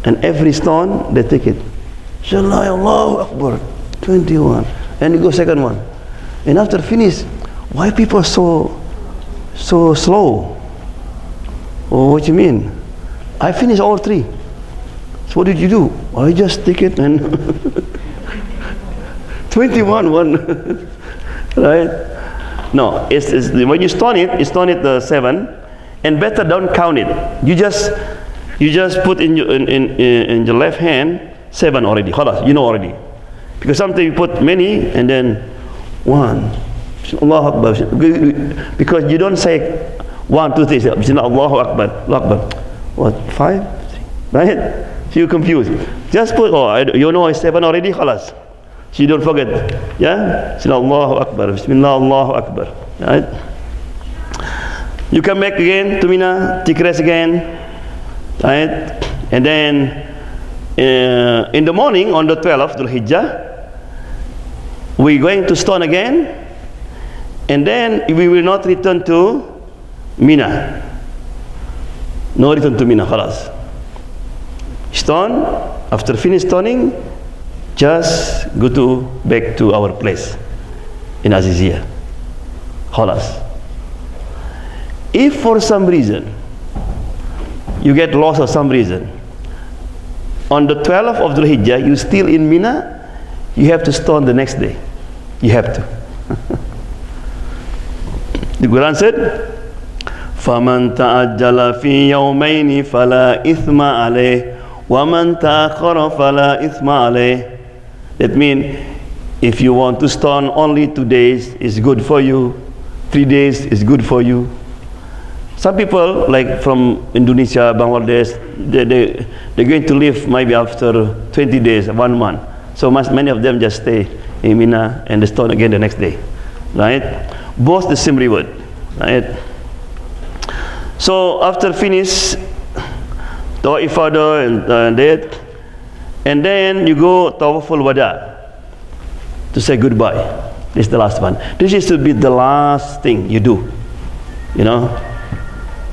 And every stone, they take it. Inshallah, Allahu Akbar, 21. And you go second one. And after finish, why people so slow? Oh, what you mean? I finished all 3. So what did you do? I just take it and 21 one. Right? No, it's when you stone it 7, and better don't count it. You just put in your left hand 7 already. Khalas, you know already. Because sometimes you put many and then 1. Allahu Akbar. Because you don't say 1, 2, 3. Bismillah, Allahu Akbar. Allahu Akbar. What? 5? 3? Right? So you're confused. Just put, you know it's 7 already. Khalas. So you don't forget, yeah? Bismillah, Allahu Akbar, Bismillah, Allahu Akbar, right? You come back again to Mina, take rest again, right? And then in the morning on the 12th Dhul Hijjah, we're going to stone again, and then we will not return to Mina. No return to Mina, khalas. Stone, after finish stoning, just go back to our place in Azizia. Khalas. If for some reason you get lost for some reason, on the 12th of Dhul Hijjah you still in Mina, you have to stone the next day. You have to. The Quran said, فَمَنْ تَعَجَّلَ فِي يَوْمَيْنِ فَلَا إِثْمَ عَلَيْهِ وَمَنْ تَأَخَّرَ فَلَا إِثْمَ عَلَيْهِ. That means if you want to stone only 2 days, it's good for you. 3 days is good for you. Some people like from Indonesia, Bangladesh, they're going to leave maybe after 20 days, 1 month. So many of them just stay in Mina and they stone again the next day, right? Both the same reward, right? So after finish Tawaf Ifadah and that, and then you go Tawaful Wada to say goodbye. This is the last one. This is to be the last thing you do, you know,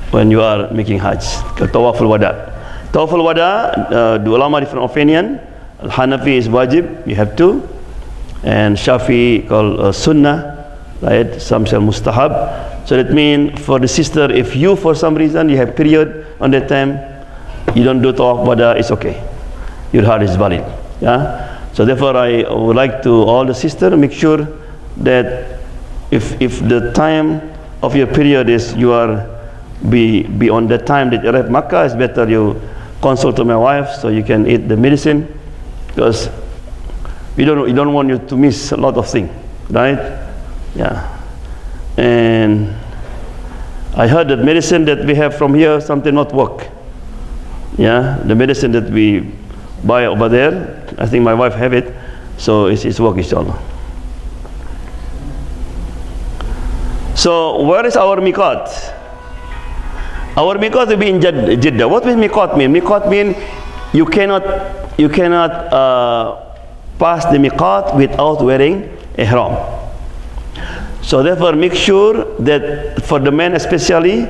when you are making Hajj. Tawaful Wada. Tawaful Wada, the ulama different opinion. Al-Hanafi is wajib, you have to, and Shafi called sunnah, right? Some say mustahab. So that means for the sister, if you for some reason you have period on that time, you don't do Tawaf Wada, it's okay. Your Hajj is valid. Yeah. So therefore, I would like to all the sisters make sure that if the time of your period is you are be on the time that you arrive Makkah, it's better you consult to my wife so you can eat the medicine, because we don't want you to miss a lot of things, right? Yeah. And I heard that medicine that we have from here something not work. Yeah, the medicine that we buy over there, I think my wife have it, so it's work, inshallah. So where is our miqat? Our miqat will be in Jeddah. What does miqat mean? Miqat mean you cannot pass the miqat without wearing ihram. So therefore make sure that for the men especially,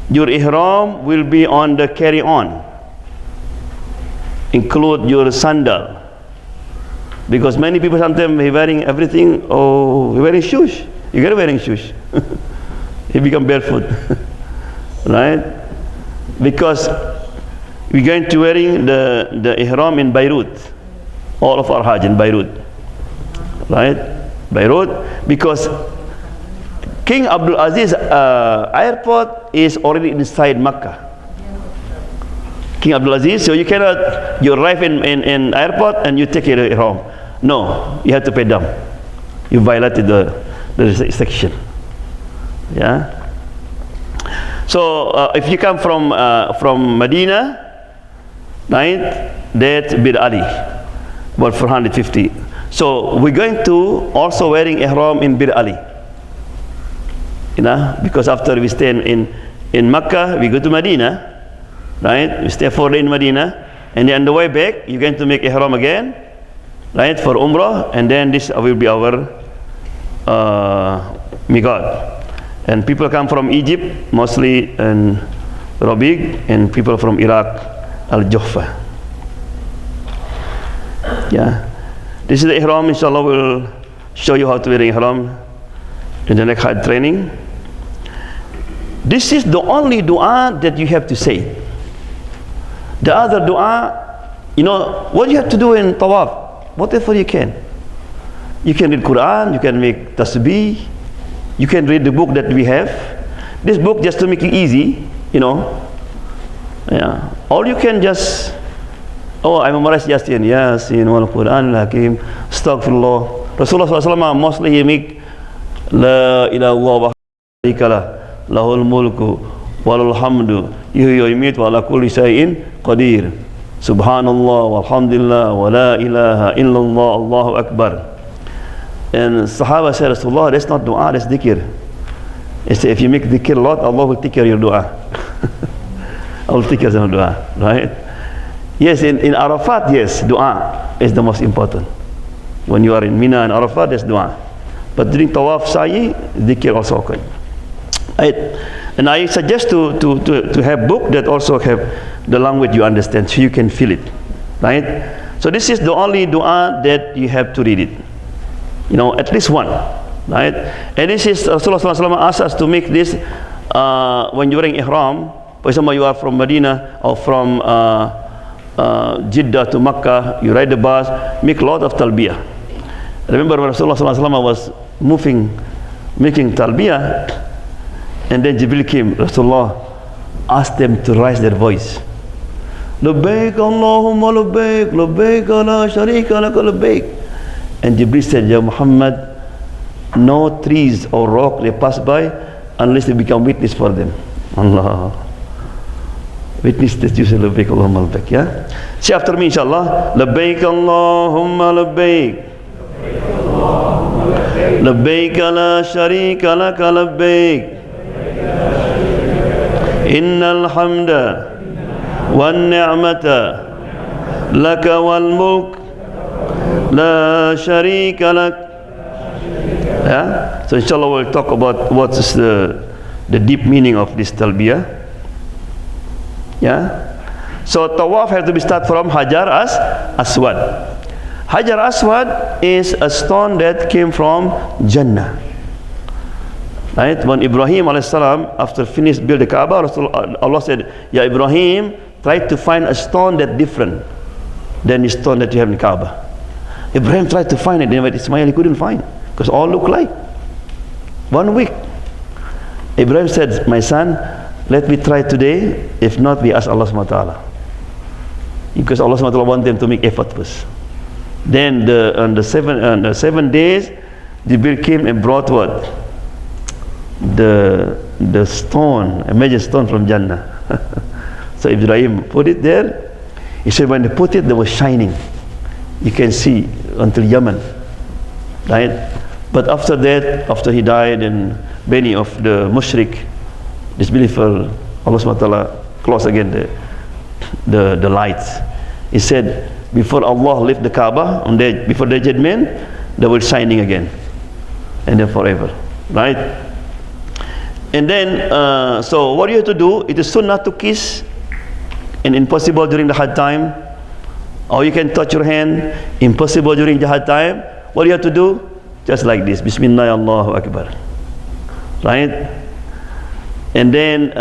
your ihram will be on the carry-on. Include your sandal, because many people sometimes wearing everything. Oh, wearing shoes. You gotta wearing shoes. You become barefoot, right? Because we're going to wearing the ihram in Beirut. All of our Hajj in Beirut, right? Beirut, because King Abdul Aziz airport is already inside Makkah. King Abdul Aziz, so you cannot, you arrive in airport and you take your ihram. No, you have to pay down. You violated the section. Yeah. So if you come from Medina, right, that's Bir Ali, about 450. So we're going to also wearing ihram in Bir Ali. You know, because after we stay in Makkah, we go to Medina. Right, we stay 4 days in Medina, and then on the way back, you're going to make ihram again, right, for Umrah, and then this will be our miqat. And people come from Egypt, mostly in Rabiq, and people from Iraq, Al-Juhfa. Yeah, this is the ihram. Inshallah, we'll show you how to wear ihram in the next Hajj training. This is the only dua that you have to say. The other dua, you know, what you have to do in Tawaf, whatever you can. You can read Quran, you can make tasbih, you can read the book that we have. This book just to make it easy, you know. Yeah. Or you can just, oh, I memorize Yasin, Yasin, wal Quran al-Hakim, astaghfirullah. Rasulullah SAW mostly he make La ilaha wa sharika lahul mulku walul hamdu yuhyi wa yumiitu wa ala kulli shay'in qadir. Subhanallah walhamdulillah wa la ilaha illallah Allahu akbar. And Sahaba said, Rasulullah, that's not dua, that's dhikr. He said, if you make dhikr a lot, Allah will take care of your dua. I will take care of your dua, right? Yes, in Arafat, yes, dua is the most important. When you are in Mina and Arafat, there's dua. But during Tawaf, Sa'i, dhikr also okay. Right? And I suggest to have book that also have the language you understand, so you can feel it, right? So this is the only dua that you have to read it. You know, at least one, right? And this is Rasulullah SAW asked us to make this when you're wearing ihram. For example, you are from Medina or from Jeddah to Makkah, you ride the bus, make a lot of talbiyah. Remember when Rasulullah SAW was making talbiyah, and then Jibril came, Rasulullah asked them to raise their voice. Labbaik Allahumma labbaik, labbaik la sharika laka labbaik. And Jibril said, Ya Muhammad, no trees or rock they pass by unless they become witness for them. Allah. Witness that you say labbaik Allahumma labbaik, yeah? Say after me inshallah. Labbaik Allahumma labbaik, labbaik la sharika laka labbaik, innal hamda wan ni'mata laka wal mulk la sharika lak. Yeah? So inshallah we'll talk about what is the deep meaning of this talbiyah. Yeah? So tawaf has to be start from Hajar Aswad. Hajar Aswad is a stone that came from Jannah. Right? When Ibrahim a.s. after finished build the Kaaba, Allah said, Ya Ibrahim, try to find a stone that's different than the stone that you have in Kaaba. Ibrahim tried to find it, but Ismail he couldn't find, because all look like. 1 week. Ibrahim said, my son, let me try today, if not we ask Allah subhanahu wa ta'ala. Because Allah subhanahu wa ta'ala want them to make effort first. Then on the 7 days, Jibril came and brought what? The stone, a major stone from Jannah. So Ibrahim put it there. He said when they put it, they were shining. You can see until Yemen, right? But after that, after he died, and many of the mushrik, disbeliever, Allah subhanahu wa ta'ala closed again the lights. He said before Allah left the Kaaba, before the judgment, they were shining again, and then forever, right? And then, so what you have to do, it is sunnah to kiss, and impossible during the Hajj time, or you can touch your hand, impossible during the Hajj time. What do you have to do? Just like this, Bismillah Allahu Akbar, right? And then,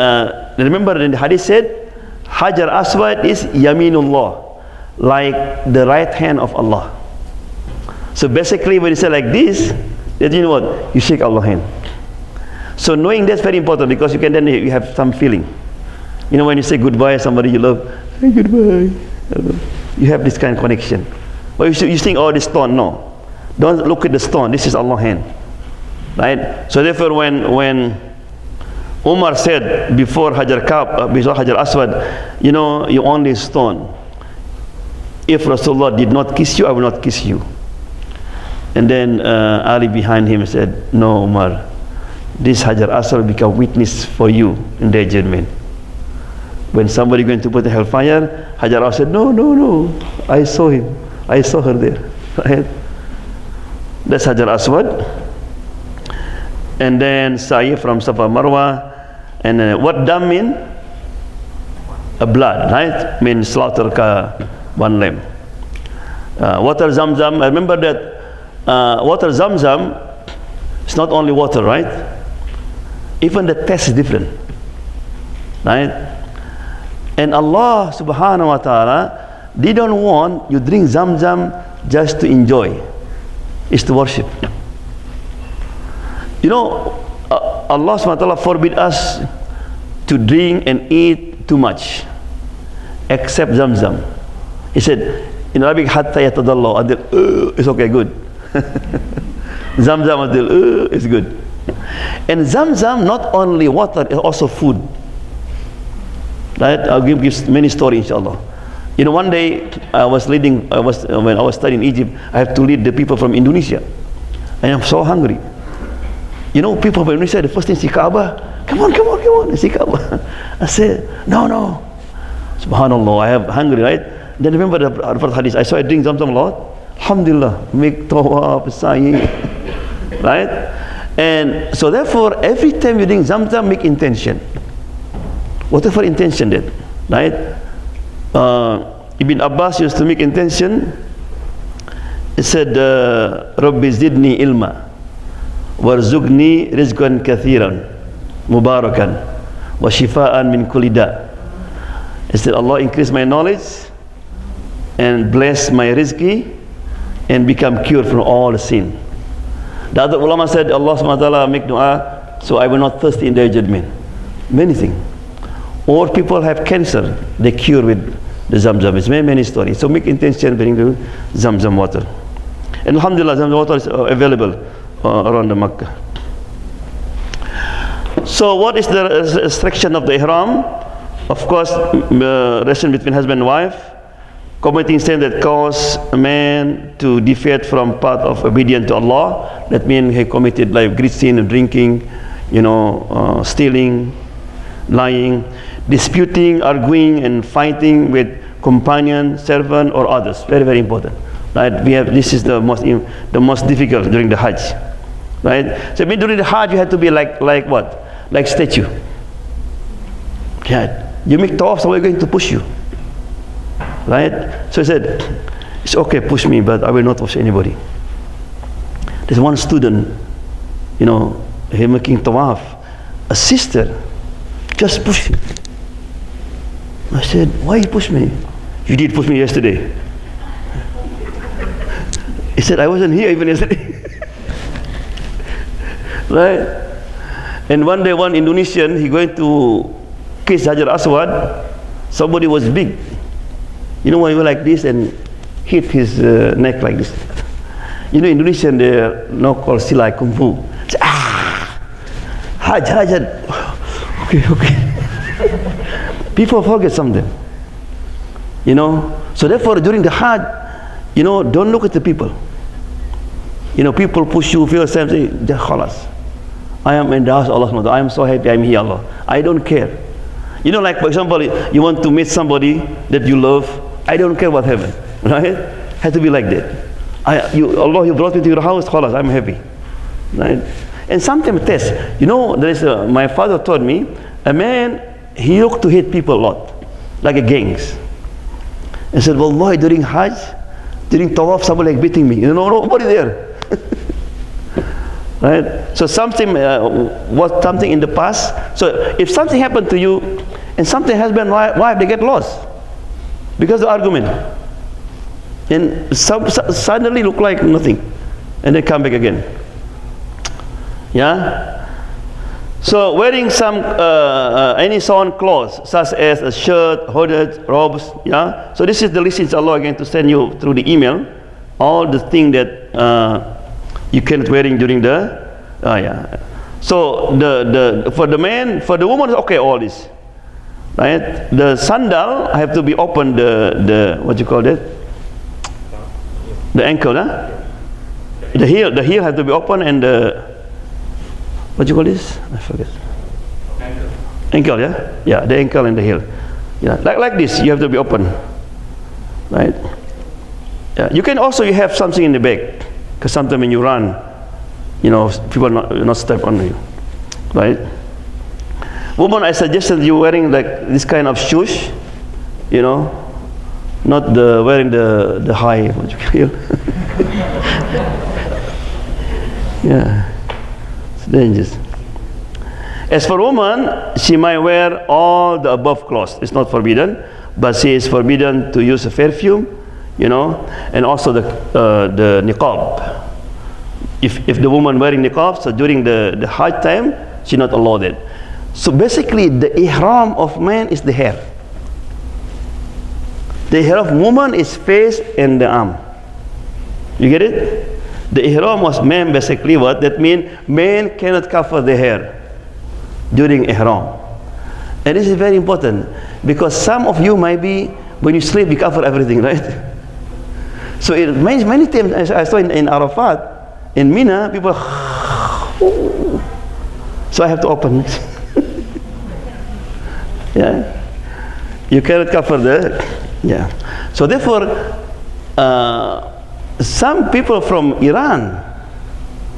remember in the hadith said, Hajar Aswad is Yaminullah, like the right hand of Allah. So basically when you say like this, then you know what? You shake Allah's hand. So knowing that's very important, because you can then you have some feeling. You know, when you say goodbye to somebody you love, hey, goodbye, you have this kind of connection. But you think, oh, this stone, no. Don't look at the stone, this is Allah's hand, right? So therefore when Umar said before Hajar Aswad, you know, you only stone. If Rasulullah did not kiss you, I will not kiss you. And then Ali behind him said, no, Umar, this Hajar Aswad will become witness for you in their judgment. When somebody going to put the hellfire, Hajar Aswad said, no, I saw him, I saw her there. Right? That's Hajar Aswad. And then Sa'i from Safa Marwa. And what dam mean? A blood, right? Means slaughter one lamb. Water Zamzam, I remember that water Zamzam is not only water, right? Even the taste is different, right? And Allah subhanahu wa ta'ala didn't want you drink Zamzam just to enjoy. It's to worship. You know, Allah subhanahu wa ta'ala forbid us to drink and eat too much, except Zamzam. He said in Arabic, hatta yatadallah, until it's okay, good. Zamzam until it's good. And Zamzam not only water, it's also food. Right? I'll give many stories inshallah. You know, one day when I was studying in Egypt, I have to lead the people from Indonesia, and I'm so hungry. You know, people from Indonesia, the first thing see Kaaba, come on, see Kaaba. I said, no. Subhanallah, I have hungry, right? Then remember the first hadith, I saw I drink Zamzam a lot. Alhamdulillah, make tawaf, sa'i, right? And so therefore, every time you drink Zamzam, make intention. Whatever intention that, right? Ibn Abbas used to make intention. He said, Rabbi zidni ilma warzuqni rizqan kathiran mubarakan wa shifaan min kulli da. He said, Allah increase my knowledge and bless my rizqi and become cured from all sin. The other ulama said, Allah subhanahu wa ta'ala make dua so I will not thirst in their judgment. Many things. Or people have cancer, they cure with the Zamzam. It's many stories. So make intention bring the Zamzam water. And alhamdulillah, Zamzam water is available around the Makkah. So what is the restriction of the ihram? Of course, relation between husband and wife, committing sin that cause a man to deviate from path of obedience to Allah. That means he committed like great sin, drinking, stealing, lying, disputing, arguing, and fighting with companion, servant, or others. Very, very important. Right? This is the most difficult during the Hajj. Right? So during the Hajj, you have to be like what? Like statue. Yeah. You make tawaf, someone is going to push you. Right? So he said, it's okay, push me, but I will not push anybody. There's one student, he making tawaf. A sister just pushed him. I said, why you push me? You did push me yesterday. He said, I wasn't here even yesterday. Right? And one day, one Indonesian, he going to kiss Hajar Aswad. Somebody was big. When he was like this and hit his neck like this. Indonesian, they now called Silai Kung Fu. Say, Hajj. Okay. People forget something. So therefore, during the Hajj, don't look at the people. People push you, feel yourself, say, khalas. I am in the house of Allah. I am so happy I'm here, Allah. I don't care. Like for example, you want to meet somebody that you love. I don't care what happened. Right? Has to be like that. Allah, you brought me to your house, khalas, I'm happy. Right? And sometimes test. There is my father taught me, a man, he used to hate people a lot, like a gangs. He said, Wallahi, during Hajj, during Tawaf, somebody like beating me. Nobody there. Right? So something was something in the past. So if something happened to you, and something husband and wife, they get lost because of the argument. And suddenly look like nothing, and then come back again. Yeah. So wearing some any sewn clothes, such as a shirt, hooded, robes. Yeah. So this is the list Allah going to send you through the email. All the things that you can wearing during the So for the man, for the woman, okay, all this. Right. The sandal have to be open. The what you call it? The ankle, huh? The heel has to be open, and the what you call this? I forget. Ankle, yeah? Yeah, the ankle and the heel. Yeah, like this, you have to be open. Right? Yeah. You can also have something in the back, because sometimes when you run, people not step on you. Right? Woman, I suggested you wearing like this kind of shoes, not wearing the high, what you feel. Yeah. Dangerous. As for woman, she might wear all the above clothes. It's not forbidden, but she is forbidden to use a perfume, and also the niqab. If the woman wearing niqab, so during the Hajj time, she not allowed it. So basically, the ihram of man is the hair. The ihram of woman is face and the arm. You get it? The ihram was man basically what? That means man cannot cover the hair during ihram. And this is very important because some of you might be, when you sleep, you cover everything, right? So it means many times, as I saw in Arafat, in Mina, people, so I have to open it. Yeah. You cannot cover so therefore, some people from Iran,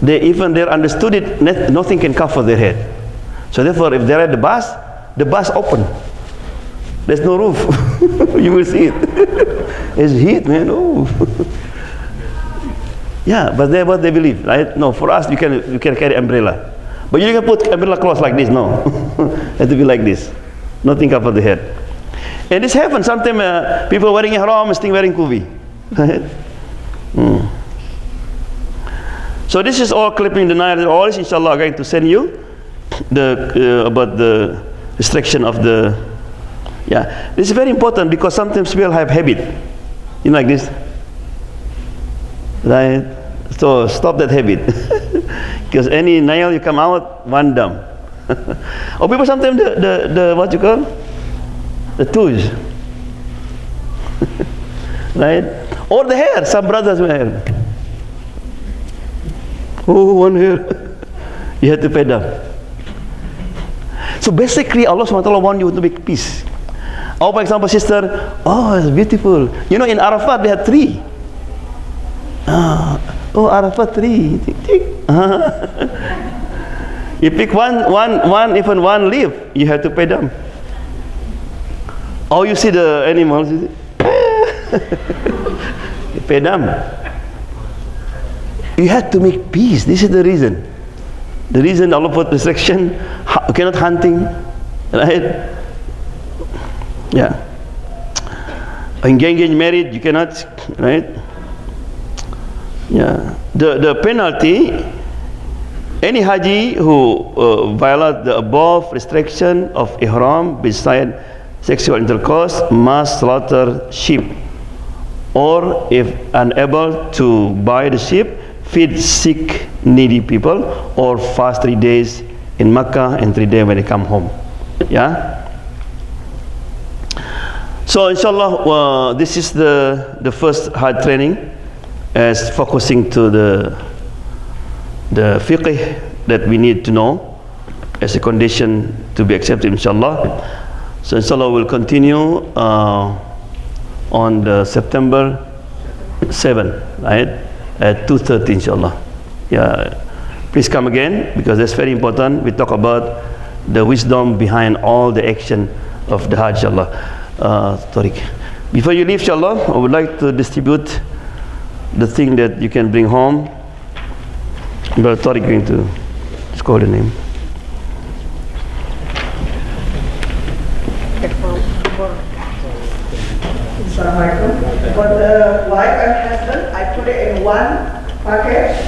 they understood it, nothing can cover their head. So therefore, if they're at the bus open. There's no roof. You will see it. It's heat, man. Oh. Yeah, but they what they believe, right? No, for us you can carry umbrella, but you can put umbrella clothes like this. No, it has to be like this. Nothing cover the head. And this happens sometimes. People wearing ihram still wearing kufi. So this is all clipping the night. All is inshallah going to send you the about the restriction of the. Yeah, this is very important because sometimes people have habit, like this, right? So stop that habit, because any nail you come out one dumb. Or people sometimes the what you call the tooth, right? Or the hair. Some brothers wear. Oh, one hair. You have to pay them. So basically, Allah SWT wants you to make peace. Oh, for example, sister, oh, it's beautiful. You know, in Arafat, they had 3. Oh, Arafat 3. Tick, tick. You pick even one leaf, you have to pay them. Oh, you see the animals, you pay them. You have to make peace. This is the reason. The reason Allah put restriction, cannot hunting, right? Yeah. Engaged married, you cannot, right? Yeah. The penalty, any Haji who violates the above restriction of ihram beside sexual intercourse must slaughter sheep, or if unable to buy the sheep, feed sick, needy people, or fast 3 days in Mecca and 3 days when they come home. Yeah. So inshallah, this is the first hard training, as focusing to the fiqh that we need to know as a condition to be accepted, inshallah. So inshallah we'll continue on the September 7, right? At 2:30, inshallah. Yeah, please come again, because that's very important. We talk about the wisdom behind all the action of the Hajj, inshallah. Tariq, before you leave, inshallah, I would like to distribute the thing that you can bring home. Brother Tariq going to call the name. Assalamualaikum. For the wife and husband, I put it in one package.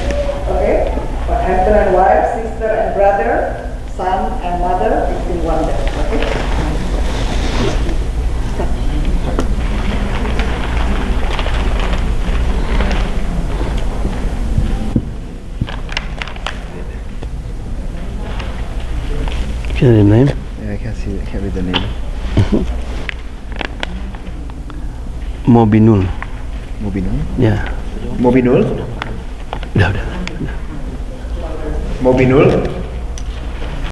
Okay. For husband and wife, sister and brother, son and mother, it's in one bag. Okay. Can I read the name? Yeah, I can see. I can read the name. Mobinul. Mobinul. Yeah. Mobinul. Dah. Mobinul.